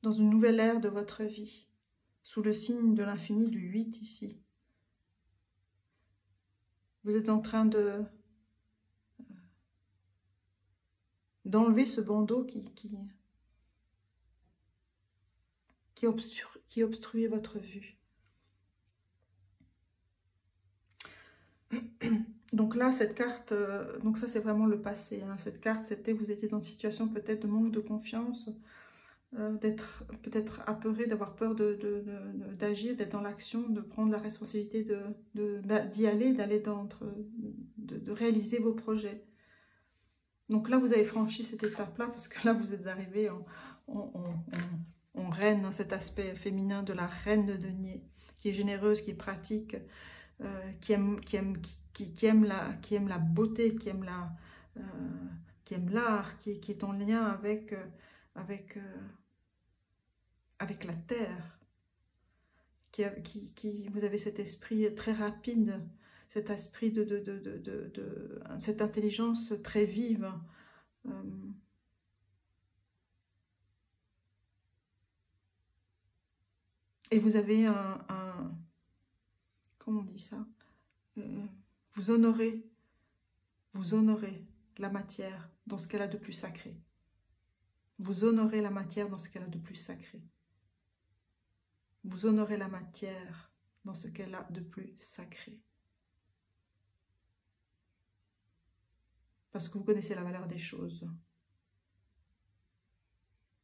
nouvelle ère de votre vie, sous le signe de l'infini du 8 ici. Vous êtes en train d'enlever ce bandeau qui obstruait votre vue. Donc là, cette carte, donc ça c'est vraiment le passé. Hein. Cette carte, c'était vous étiez dans une situation peut-être de manque de confiance, d'être peut-être apeuré, d'avoir peur d'agir, d'être dans l'action, de prendre la responsabilité d'y aller, de réaliser vos projets. Donc là, vous avez franchi cette étape-là, parce que là, vous êtes arrivé en reine, dans cet aspect féminin de la reine de denier, qui est généreuse, qui est pratique, qui aime la beauté, qui aime l'art, qui est en lien avec la terre, vous avez cet esprit très rapide, cet esprit cette intelligence très vive. Et vous avez comment on dit ça, vous honorez la matière dans ce qu'elle a de plus sacré. Vous honorez la matière dans ce qu'elle a de plus sacré. Vous honorez la matière dans ce qu'elle a de plus sacré. Parce que vous connaissez la valeur des choses.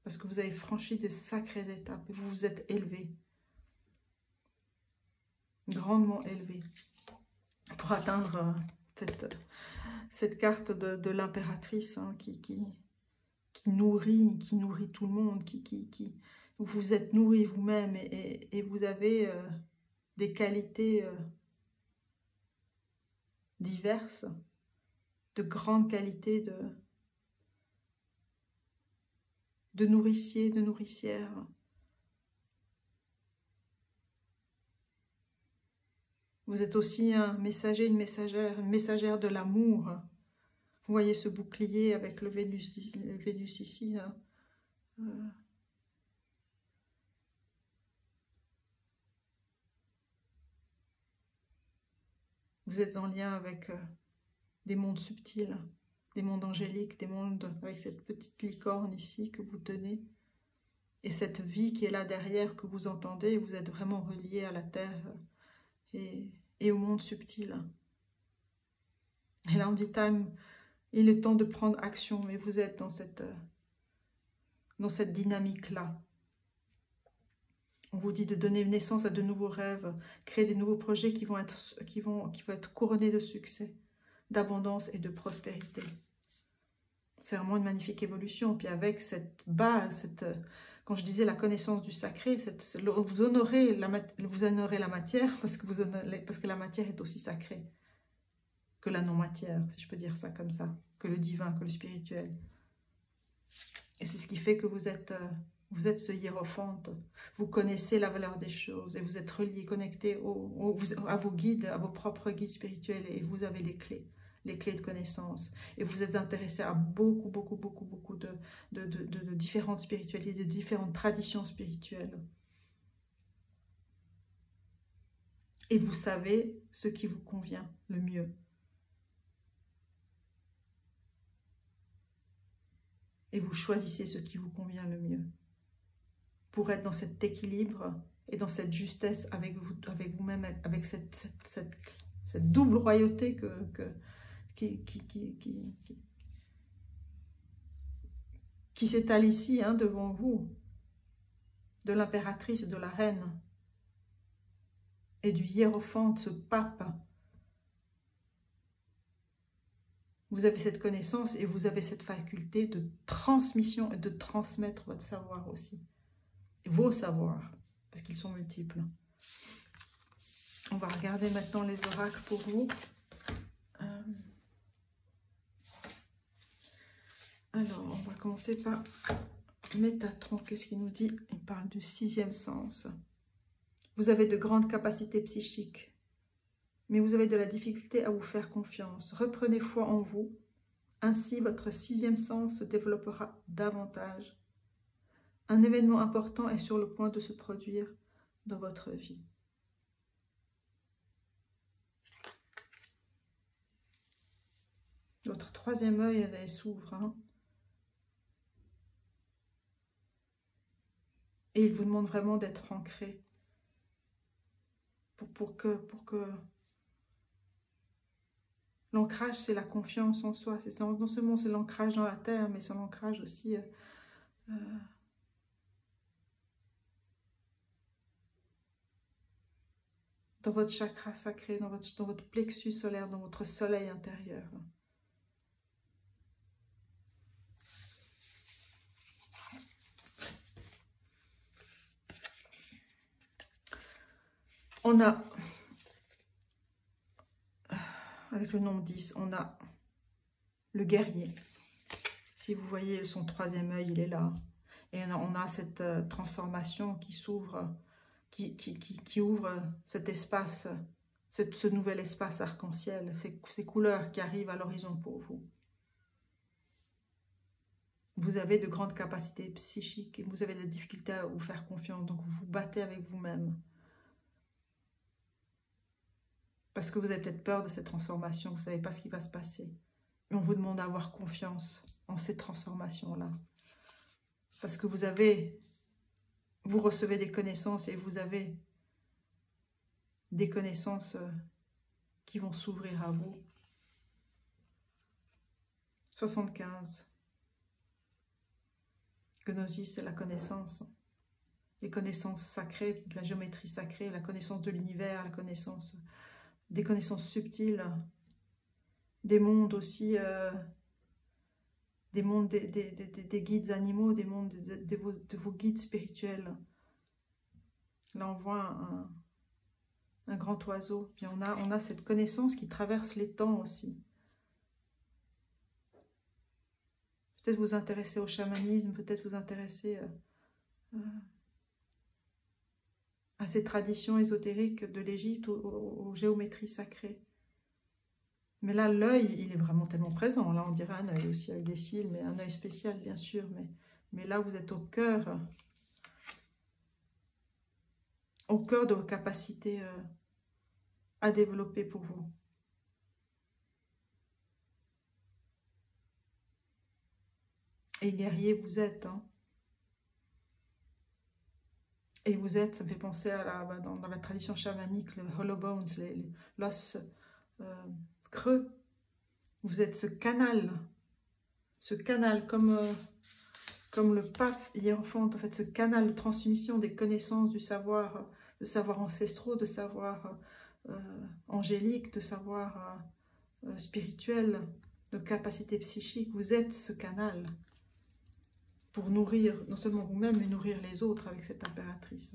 Parce que vous avez franchi des sacrées étapes et vous vous êtes élevé. Grandement élevé. Pour atteindre cette carte de l'impératrice, hein, qui nourrit tout le monde, vous vous êtes nourri vous-même et vous avez des qualités diverses, de grandes qualités de nourricier, de nourricière. Vous êtes aussi un messager, une messagère de l'amour. Vous voyez ce bouclier avec le Vénus ici. Hein. Vous êtes en lien avec des mondes subtils, des mondes angéliques, des mondes avec cette petite licorne ici que vous tenez, et cette vie qui est là derrière que vous entendez, vous êtes vraiment relié à la terre et au monde subtil. Et là on dit time, il est temps de prendre action, mais vous êtes dans cette dynamique-là. On vous dit de donner naissance à de nouveaux rêves, créer des nouveaux projets qui vont être couronnés de succès, d'abondance et de prospérité. C'est vraiment une magnifique évolution. Puis avec cette base, quand je disais la connaissance du sacré, vous honorez la matière parce que la matière est aussi sacrée que la non-matière, si je peux dire ça comme ça, que le divin, que le spirituel. Et c'est ce qui fait que vous êtes ce hiérophante. Vous connaissez la valeur des choses et vous êtes relié, connecté à vos guides, à vos propres guides spirituels, et vous avez les clés de connaissance. Et vous êtes intéressé à beaucoup de différentes spiritualités, de différentes traditions spirituelles. Et vous savez ce qui vous convient le mieux. Et vous choisissez ce qui vous convient le mieux. Pour être dans cet équilibre et dans cette justesse avec vous-même, avec cette double royauté qui s'étale ici devant vous, de l'impératrice et de la reine, et du hiérophante, ce pape. Vous avez cette connaissance et vous avez cette faculté de transmission et de transmettre votre savoir aussi. Vos savoirs, parce qu'ils sont multiples. On va regarder maintenant les oracles pour vous. Alors, on va commencer par Métatron. Qu'est-ce qu'il nous dit? Il parle du 6e sens. Vous avez de grandes capacités psychiques, mais vous avez de la difficulté à vous faire confiance. Reprenez foi en vous. Ainsi, votre 6e sens se développera davantage. Un événement important est sur le point de se produire dans votre vie. Votre 3e œil s'ouvre. Et il vous demande vraiment d'être ancré. Pour que l'ancrage, c'est la confiance en soi. Non seulement c'est l'ancrage dans la terre, mais c'est l'ancrage aussi dans votre chakra sacré, dans votre plexus solaire, dans votre soleil intérieur. On a, avec le nombre 10, on a le guerrier. Si vous voyez son 3e œil, il est là. Et on a cette transformation qui s'ouvre, qui ouvre cet espace, ce nouvel espace arc-en-ciel, ces couleurs qui arrivent à l'horizon pour vous. Vous avez de grandes capacités psychiques et vous avez de la difficulté à vous faire confiance, donc vous vous battez avec vous-même. Parce que vous avez peut-être peur de cette transformation, vous ne savez pas ce qui va se passer. Mais on vous demande d'avoir confiance en ces transformations-là. Parce que vous recevez des connaissances et vous avez des connaissances qui vont s'ouvrir à vous. 75. Gnosis, c'est la connaissance. Les connaissances sacrées, la géométrie sacrée, la connaissance de l'univers, des connaissances subtiles, des mondes aussi, des mondes des guides animaux, des mondes de vos guides spirituels. Là, on voit un grand oiseau. Puis on a cette connaissance qui traverse les temps aussi. Peut-être vous intéresser au chamanisme, peut-être vous intéresser à ces traditions ésotériques de l'Égypte, aux géométries sacrées. Mais là, l'œil, il est vraiment tellement présent. Là, on dirait un œil aussi, avec des cils, mais un œil spécial, bien sûr. Mais là, vous êtes au cœur de vos capacités à développer pour vous. Et guerrier, vous êtes. Hein. Et vous êtes, ça me fait penser à dans la tradition chamanique, le hollow bones, l'os creux. Vous êtes ce canal comme le pape hiérophante, en fait, ce canal de transmission des connaissances, du savoir, de savoirs ancestraux, de savoirs angéliques, de savoirs spirituels, de capacités psychiques. Vous êtes ce canal pour nourrir non seulement vous-même, mais nourrir les autres avec cette impératrice.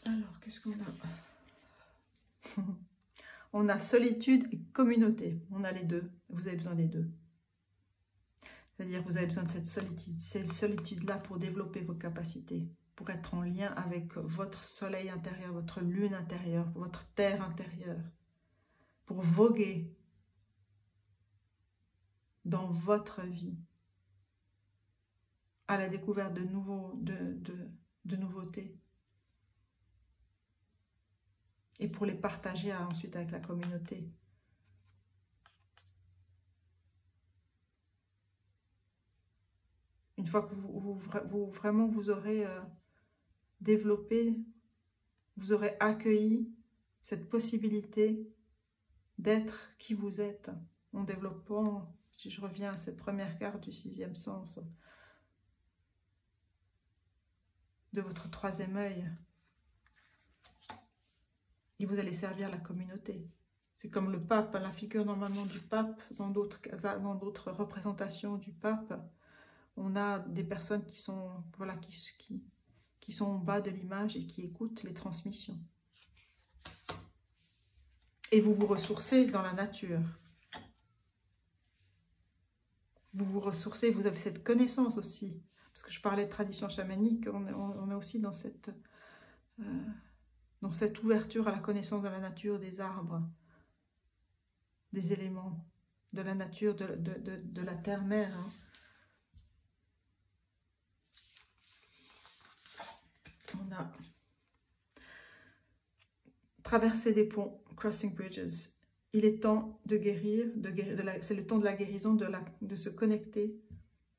Alors, qu'est-ce qu'on a? On a solitude et communauté. On a les deux. Vous avez besoin des deux. C'est-à-dire que vous avez besoin de cette solitude-là pour développer vos capacités, pour être en lien avec votre soleil intérieur, votre lune intérieure, votre terre intérieure, pour voguer dans votre vie à la découverte de nouveautés et pour les partager ensuite avec la communauté. Une fois que vraiment vous aurez développé, vous aurez accueilli cette possibilité d'être qui vous êtes, en développant, si je reviens à cette première carte du 6e sens, de votre 3e œil, et vous allez servir la communauté. C'est comme le pape, la figure normalement du pape, dans d'autres représentations du pape, on a des personnes qui sont, voilà, qui sont en bas de l'image et qui écoutent les transmissions. Et vous vous ressourcez dans la nature. Vous vous ressourcez, vous avez cette connaissance aussi. Parce que je parlais de tradition chamanique, on est aussi dans cette ouverture à la connaissance de la nature, des arbres, des éléments, de la nature, de la terre-mère. Hein. On a traversé des ponts, crossing bridges. Il est temps de guérir, c'est le temps de la guérison, de se connecter,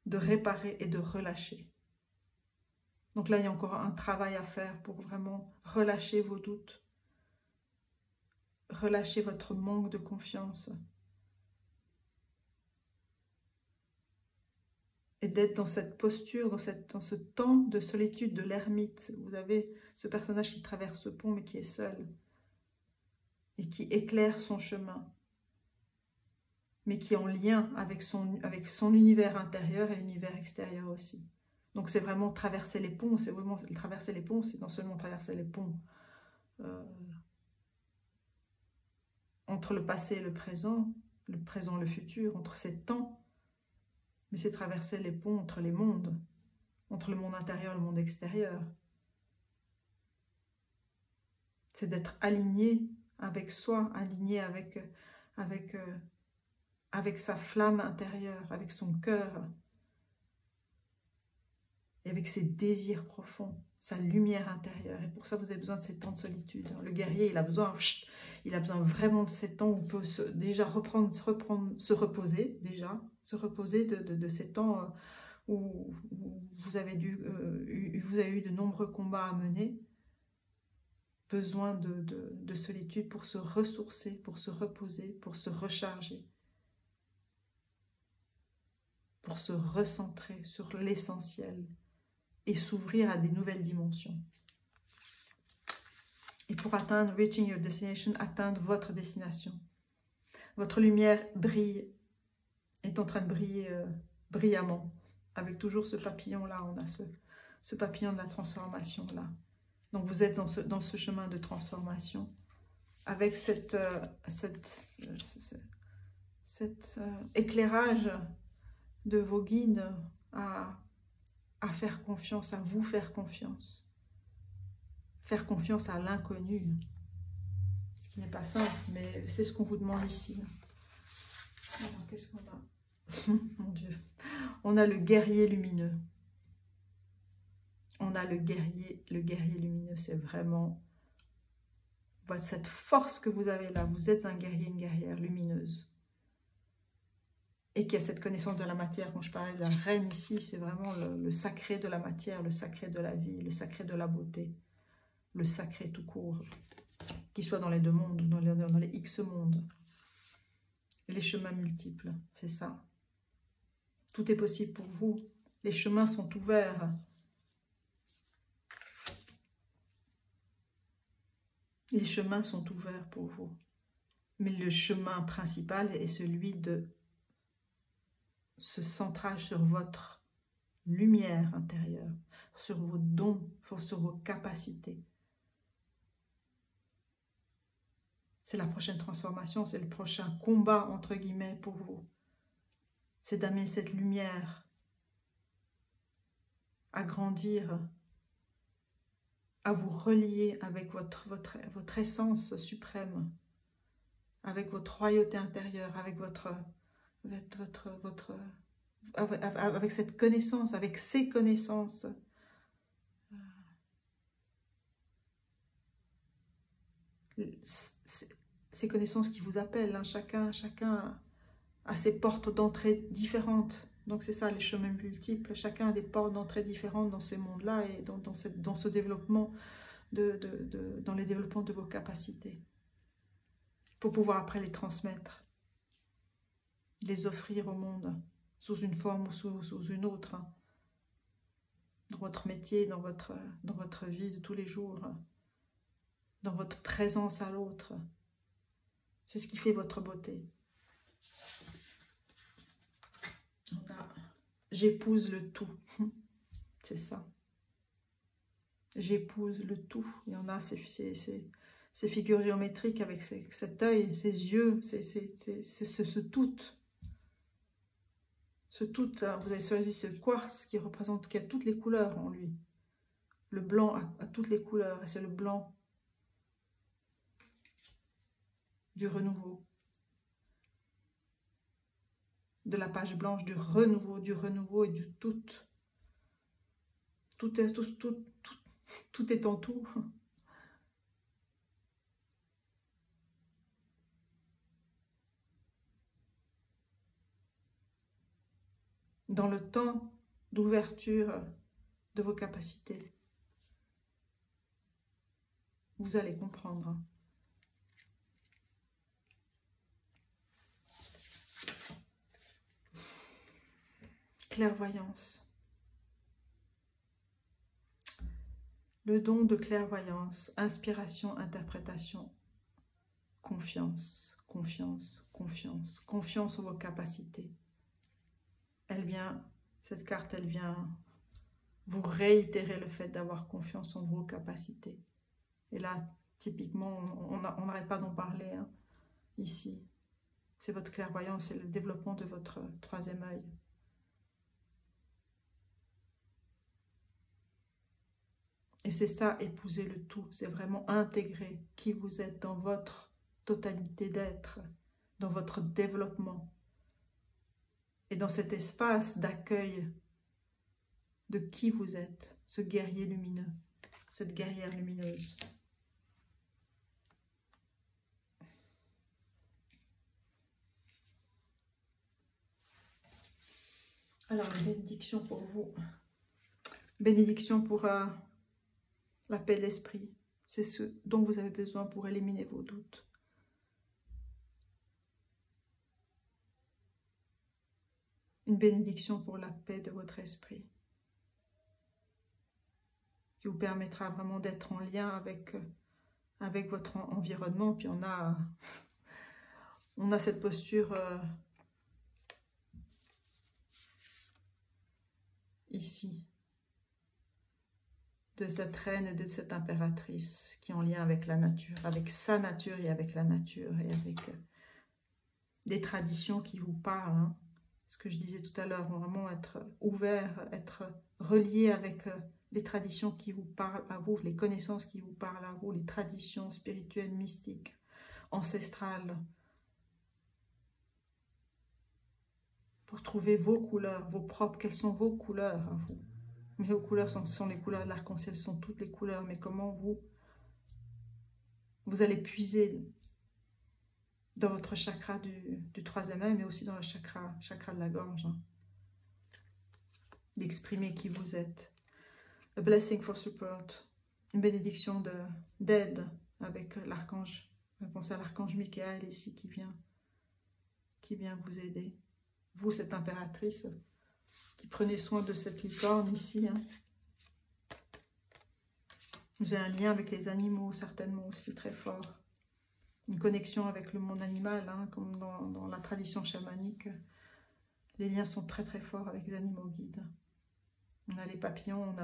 de réparer et de relâcher. Donc là, il y a encore un travail à faire pour vraiment relâcher vos doutes, relâcher votre manque de confiance et d'être dans cette posture, dans ce temps de solitude de l'ermite. Vous avez ce personnage qui traverse ce pont mais qui est seul et qui éclaire son chemin, mais qui est en lien avec son univers intérieur et l'univers extérieur aussi. Donc c'est vraiment traverser les ponts, c'est non seulement traverser les ponts entre le passé et le présent, le futur, entre ces temps, mais c'est traverser les ponts entre les mondes, entre le monde intérieur et le monde extérieur. C'est d'être aligné avec soi, aligné avec sa flamme intérieure, avec son cœur, et avec ses désirs profonds, sa lumière intérieure. Et pour ça, vous avez besoin de ces temps de solitude. Le guerrier, il a besoin vraiment de ces temps où on peut déjà se reposer de ces temps où vous avez eu de nombreux combats à mener. Besoin de solitude pour se ressourcer, pour se reposer, pour se recharger, pour se recentrer sur l'essentiel et s'ouvrir à des nouvelles dimensions. Et pour atteindre, reaching your destination, atteindre votre destination. Votre lumière brille, est en train de briller brillamment, avec toujours ce papillon-là, on a ce papillon de la transformation-là. Donc vous êtes dans ce chemin de transformation, avec cet éclairage de vos guides à faire confiance, à vous faire confiance à l'inconnu, ce qui n'est pas simple, mais c'est ce qu'on vous demande ici. Alors, qu'est-ce qu'on a? Mon Dieu, on a le guerrier lumineux. On a le guerrier lumineux, c'est vraiment cette force que vous avez là. Vous êtes un guerrier, une guerrière lumineuse. Et qui a cette connaissance de la matière. Quand je parlais de la reine ici, c'est vraiment le sacré de la matière, le sacré de la vie, le sacré de la beauté, le sacré tout court, qu'il soit dans les deux mondes, dans les X mondes. Et les chemins multiples, c'est ça. Tout est possible pour vous. Les chemins sont ouverts. Les chemins sont ouverts pour vous. Mais le chemin principal est celui de ce centrage sur votre lumière intérieure, sur vos dons, sur vos capacités. C'est la prochaine transformation, c'est le prochain combat, entre guillemets, pour vous. C'est d'amener cette lumière à grandir, à vous relier avec votre essence suprême, avec votre royauté intérieure, avec avec cette connaissance, avec ces connaissances. Ces connaissances qui vous appellent, hein, chacun a ses portes d'entrée différentes. Donc c'est ça, les chemins multiples. Chacun a des portes d'entrée différentes dans ces mondes-là et dans ce développement, dans les développements de vos capacités. Pour pouvoir après les transmettre, les offrir au monde, sous une forme ou sous une autre. Hein. Dans votre métier, dans votre vie de tous les jours. Dans votre présence à l'autre. C'est ce qui fait votre beauté. J'épouse le tout. C'est ça. J'épouse le tout. Il y en a ces figures géométriques avec cet œil, ces yeux, ce tout. Ce tout, vous avez choisi ce quartz qui a toutes les couleurs en lui. Le blanc a toutes les couleurs et c'est le blanc du renouveau. De la page blanche, du renouveau et du tout. Tout est en tout. Dans le temps d'ouverture de vos capacités, vous allez comprendre. Clairvoyance. Le don de clairvoyance, inspiration, interprétation, confiance, confiance, confiance, confiance en vos capacités. Cette carte, elle vient vous réitérer le fait d'avoir confiance en vos capacités. Et là, typiquement, on n'arrête pas d'en parler, hein, ici. C'est votre clairvoyance, c'est le développement de votre troisième œil. Et c'est ça, épouser le tout. C'est vraiment intégrer qui vous êtes dans votre totalité d'être, dans votre développement. Et dans cet espace d'accueil de qui vous êtes, ce guerrier lumineux, cette guerrière lumineuse. Alors, une bénédiction pour vous. Bénédiction pour la paix de l'esprit. C'est ce dont vous avez besoin pour éliminer vos doutes. Une bénédiction pour la paix de votre esprit. Qui vous permettra vraiment d'être en lien avec votre environnement. Puis on a cette posture ici. De cette reine et de cette impératrice qui est en lien avec la nature, avec sa nature et avec la nature et avec des traditions qui vous parlent. Hein. Ce que je disais tout à l'heure, vraiment être ouvert, être relié avec les traditions qui vous parlent à vous, les connaissances qui vous parlent à vous, les traditions spirituelles, mystiques, ancestrales. Pour trouver vos couleurs, vos propres, quelles sont vos couleurs à vous. Mais vos couleurs sont les couleurs de l'arc-en-ciel, sont toutes les couleurs. Mais comment vous vous allez puiser dans votre chakra du troisième œil, mais aussi dans le chakra de la gorge, hein, d'exprimer qui vous êtes. A blessing for support, une bénédiction d'aide avec l'archange. Pensez à l'archange Michael ici qui vient vous aider. Vous, cette impératrice, qui prenez soin de cette licorne ici. Hein. Vous avez un lien avec les animaux, certainement aussi très fort. Une connexion avec le monde animal, hein, comme dans la tradition chamanique. Les liens sont très très forts avec les animaux guides. On a les papillons, on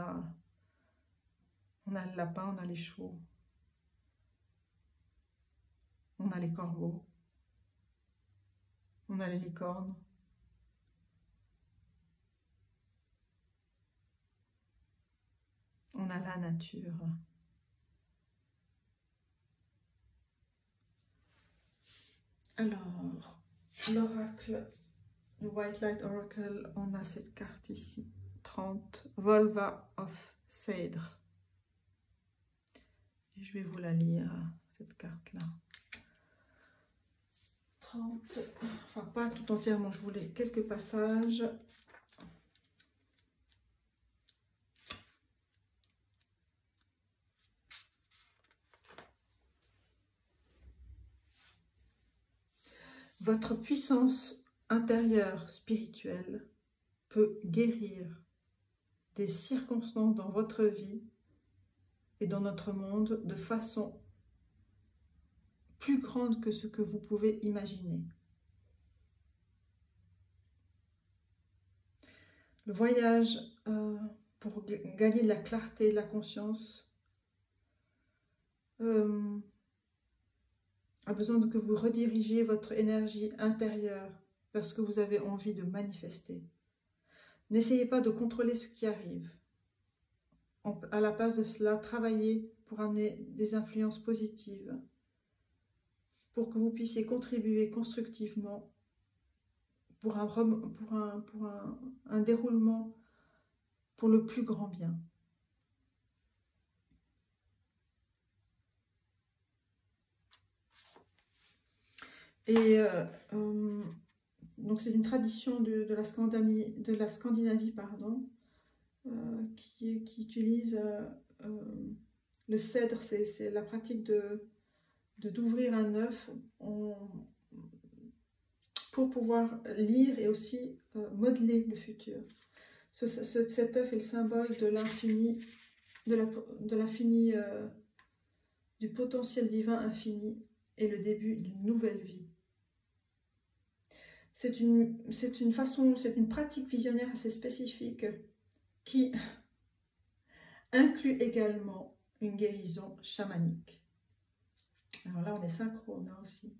a le lapin, on a les chevaux. On a les corbeaux. On a les licornes. On a la nature. Alors, l'oracle, le White Light Oracle, on a cette carte ici, 30, Volva of Cèdre. Et je vais vous la lire, cette carte-là. 30, enfin pas tout entièrement, je voulais quelques passages. Votre puissance intérieure spirituelle peut guérir des circonstances dans votre vie et dans notre monde de façon plus grande que ce que vous pouvez imaginer. Le voyage pour gagner de la clarté, de la conscience, a besoin que vous redirigiez votre énergie intérieure vers ce que vous avez envie de manifester. N'essayez pas de contrôler ce qui arrive. À la place de cela, travaillez pour amener des influences positives, pour que vous puissiez contribuer constructivement pour un déroulement pour le plus grand bien. Et donc c'est une tradition de la Scandinavie, pardon, qui utilise le cèdre, c'est la pratique d'ouvrir un œuf pour pouvoir lire et aussi modeler le futur. Cet œuf est le symbole de l'infini, du potentiel divin infini et le début d'une nouvelle vie. C'est une pratique visionnaire assez spécifique qui inclut également une guérison chamanique. Alors là, on est synchrone hein, aussi.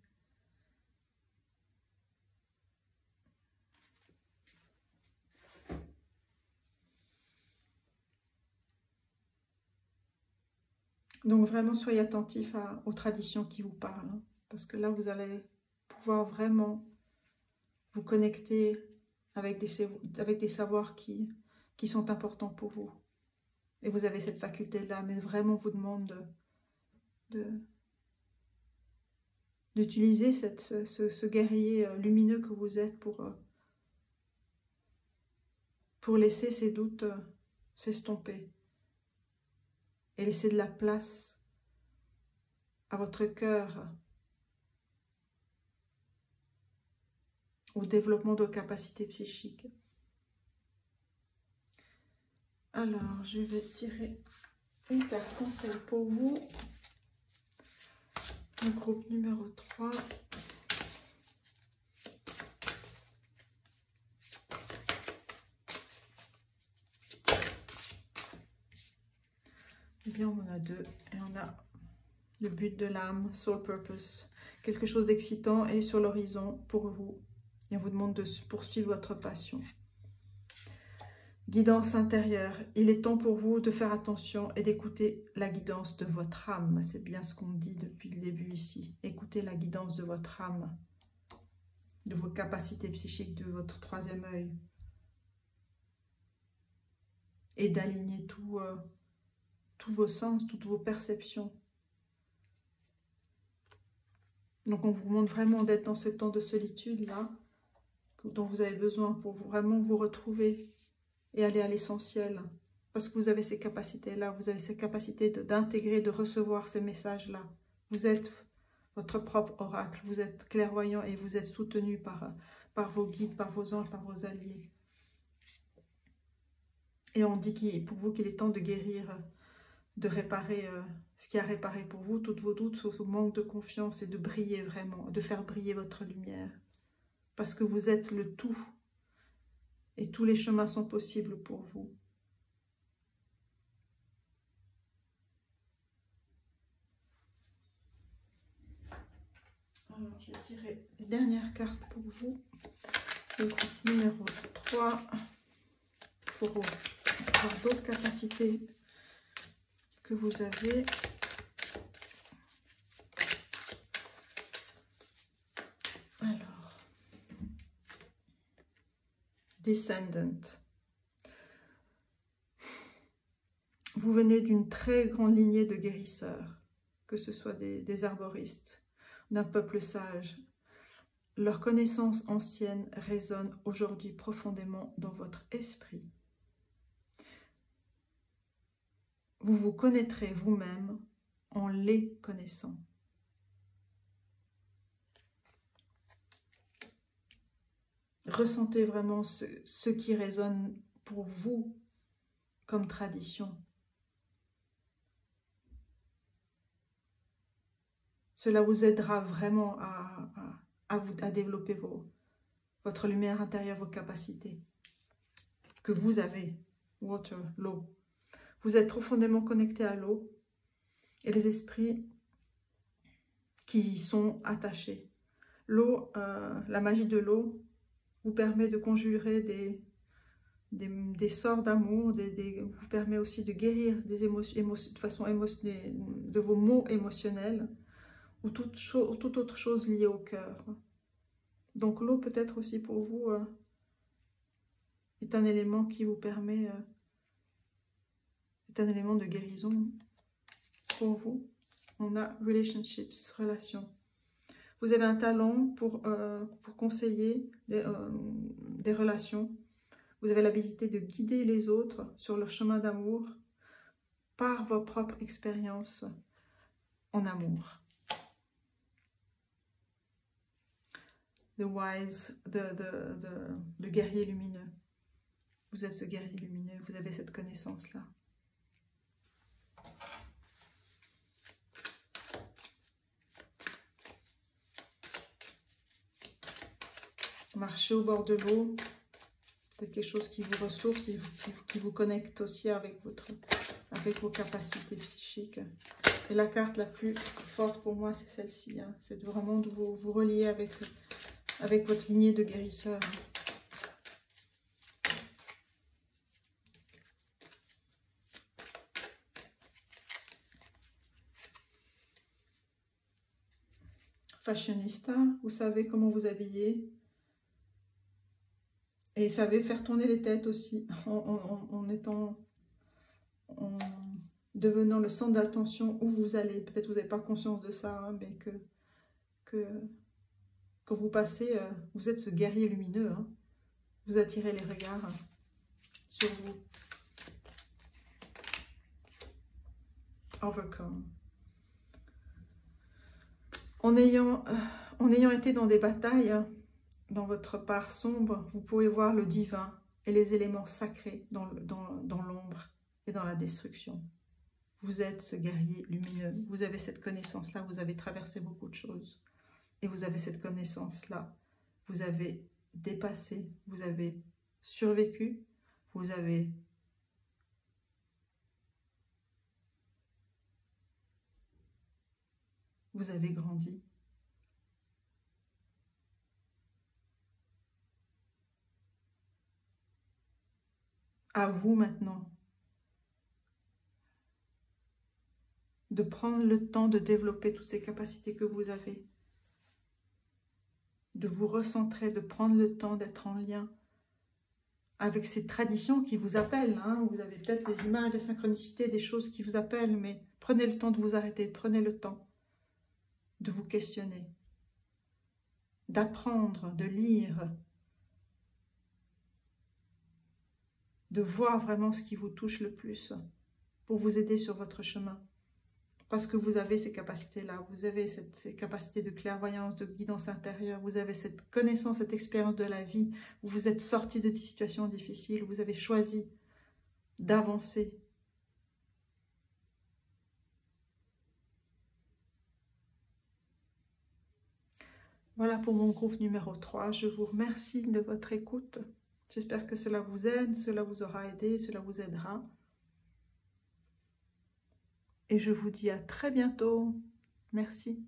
Donc vraiment, soyez attentifs aux traditions qui vous parlent, hein, parce que là, vous allez pouvoir vraiment vous connecter avec des savoirs qui sont importants pour vous. Et vous avez cette faculté-là, mais vraiment, on vous demande d'utiliser ce guerrier lumineux que vous êtes pour laisser ces doutes s'estomper et laisser de la place à votre cœur, au développement de vos capacités psychiques. Alors, je vais tirer une carte conseil pour vous. Le groupe numéro 3. Eh bien, on en a deux. Et on a le but de l'âme, soul purpose. Quelque chose d'excitant est sur l'horizon pour vous. Et on vous demande de poursuivre votre passion. Guidance intérieure. Il est temps pour vous de faire attention et d'écouter la guidance de votre âme. C'est bien ce qu'on dit depuis le début ici. Écoutez la guidance de votre âme, de vos capacités psychiques, de votre troisième œil. Et d'aligner tous vos sens, toutes vos perceptions Donc on vous demande vraiment d'être dans ce temps de solitude-là, dont vous avez besoin pour vraiment vous retrouver et aller à l'essentiel. Parce que vous avez ces capacités-là, vous avez ces capacités d'intégrer, de recevoir ces messages-là. Vous êtes votre propre oracle, vous êtes clairvoyant et vous êtes soutenu par vos guides, par vos anges, par vos alliés. Et on dit pour vous qu'il est temps de guérir, de réparer ce qui a réparé pour vous, toutes vos doutes, vos manques de confiance et de briller vraiment, de faire briller votre lumière. Parce que vous êtes le tout et tous les chemins sont possibles pour vous. Alors, je vais tirer les dernières cartes pour vous. Le groupe numéro 3 pour avoir d'autres capacités que vous avez. Alors, Descendant. Vous venez d'une très grande lignée de guérisseurs, que ce soit des arboristes, d'un peuple sage. Leur connaissance ancienne résonne aujourd'hui profondément dans votre esprit. Vous vous connaîtrez vous-même en les connaissant. Ressentez vraiment ce qui résonne pour vous comme tradition. Cela vous aidera vraiment à développer votre lumière intérieure, vos capacités que vous avez. Water, l'eau. Vous êtes profondément connecté à l'eau et les esprits qui y sont attachés. L'eau, la magie de l'eau vous permet de conjurer des sorts d'amour, vous permet aussi de guérir des émotions, de façon de vos maux émotionnels ou toute autre chose liée au cœur. Donc l'eau peut être aussi pour vous est un élément qui vous permet, est un élément de guérison pour vous. On a relationships, relations. Vous avez un talent pour conseiller des relations. Vous avez l'habilité de guider les autres sur leur chemin d'amour par vos propres expériences en amour. The wise, le guerrier lumineux. Vous êtes ce guerrier lumineux, vous avez cette connaissance-là. Marchez au bord de l'eau, peut-être quelque chose qui vous ressource et qui vous connecte aussi avec vos capacités psychiques. Et la carte la plus forte pour moi, c'est celle-ci. Hein. C'est vraiment de vous relier avec votre lignée de guérisseurs. Fashionista, vous savez comment vous habiller. Et savez faire tourner les têtes aussi, en devenant le centre d'attention où vous allez. Peut-être que vous n'avez pas conscience de ça, hein, mais quand vous passez, vous êtes ce guerrier lumineux. Hein. Vous attirez les regards sur vous. Overcome. En ayant été dans des batailles, hein, dans votre part sombre, vous pouvez voir le divin et les éléments sacrés dans l'ombre et dans la destruction. Vous êtes ce guerrier lumineux, vous avez cette connaissance-là, vous avez traversé beaucoup de choses. Et vous avez cette connaissance-là, vous avez dépassé, vous avez survécu, vous avez grandi. À vous maintenant de prendre le temps de développer toutes ces capacités que vous avez, de vous recentrer, de prendre le temps d'être en lien avec ces traditions qui vous appellent. Hein. Vous avez peut-être des images, des synchronicités, des choses qui vous appellent, mais prenez le temps de vous arrêter, prenez le temps de vous questionner. d'apprendre, de lire, de voir vraiment ce qui vous touche le plus pour vous aider sur votre chemin. Parce que vous avez ces capacités-là, vous avez ces capacités de clairvoyance, de guidance intérieure, vous avez cette connaissance, cette expérience de la vie, où vous êtes sorti de situations difficiles, vous avez choisi d'avancer. Voilà pour mon groupe numéro 3. Je vous remercie de votre écoute. J'espère que cela vous aide, cela vous aura aidé, cela vous aidera. Et je vous dis à très bientôt. Merci.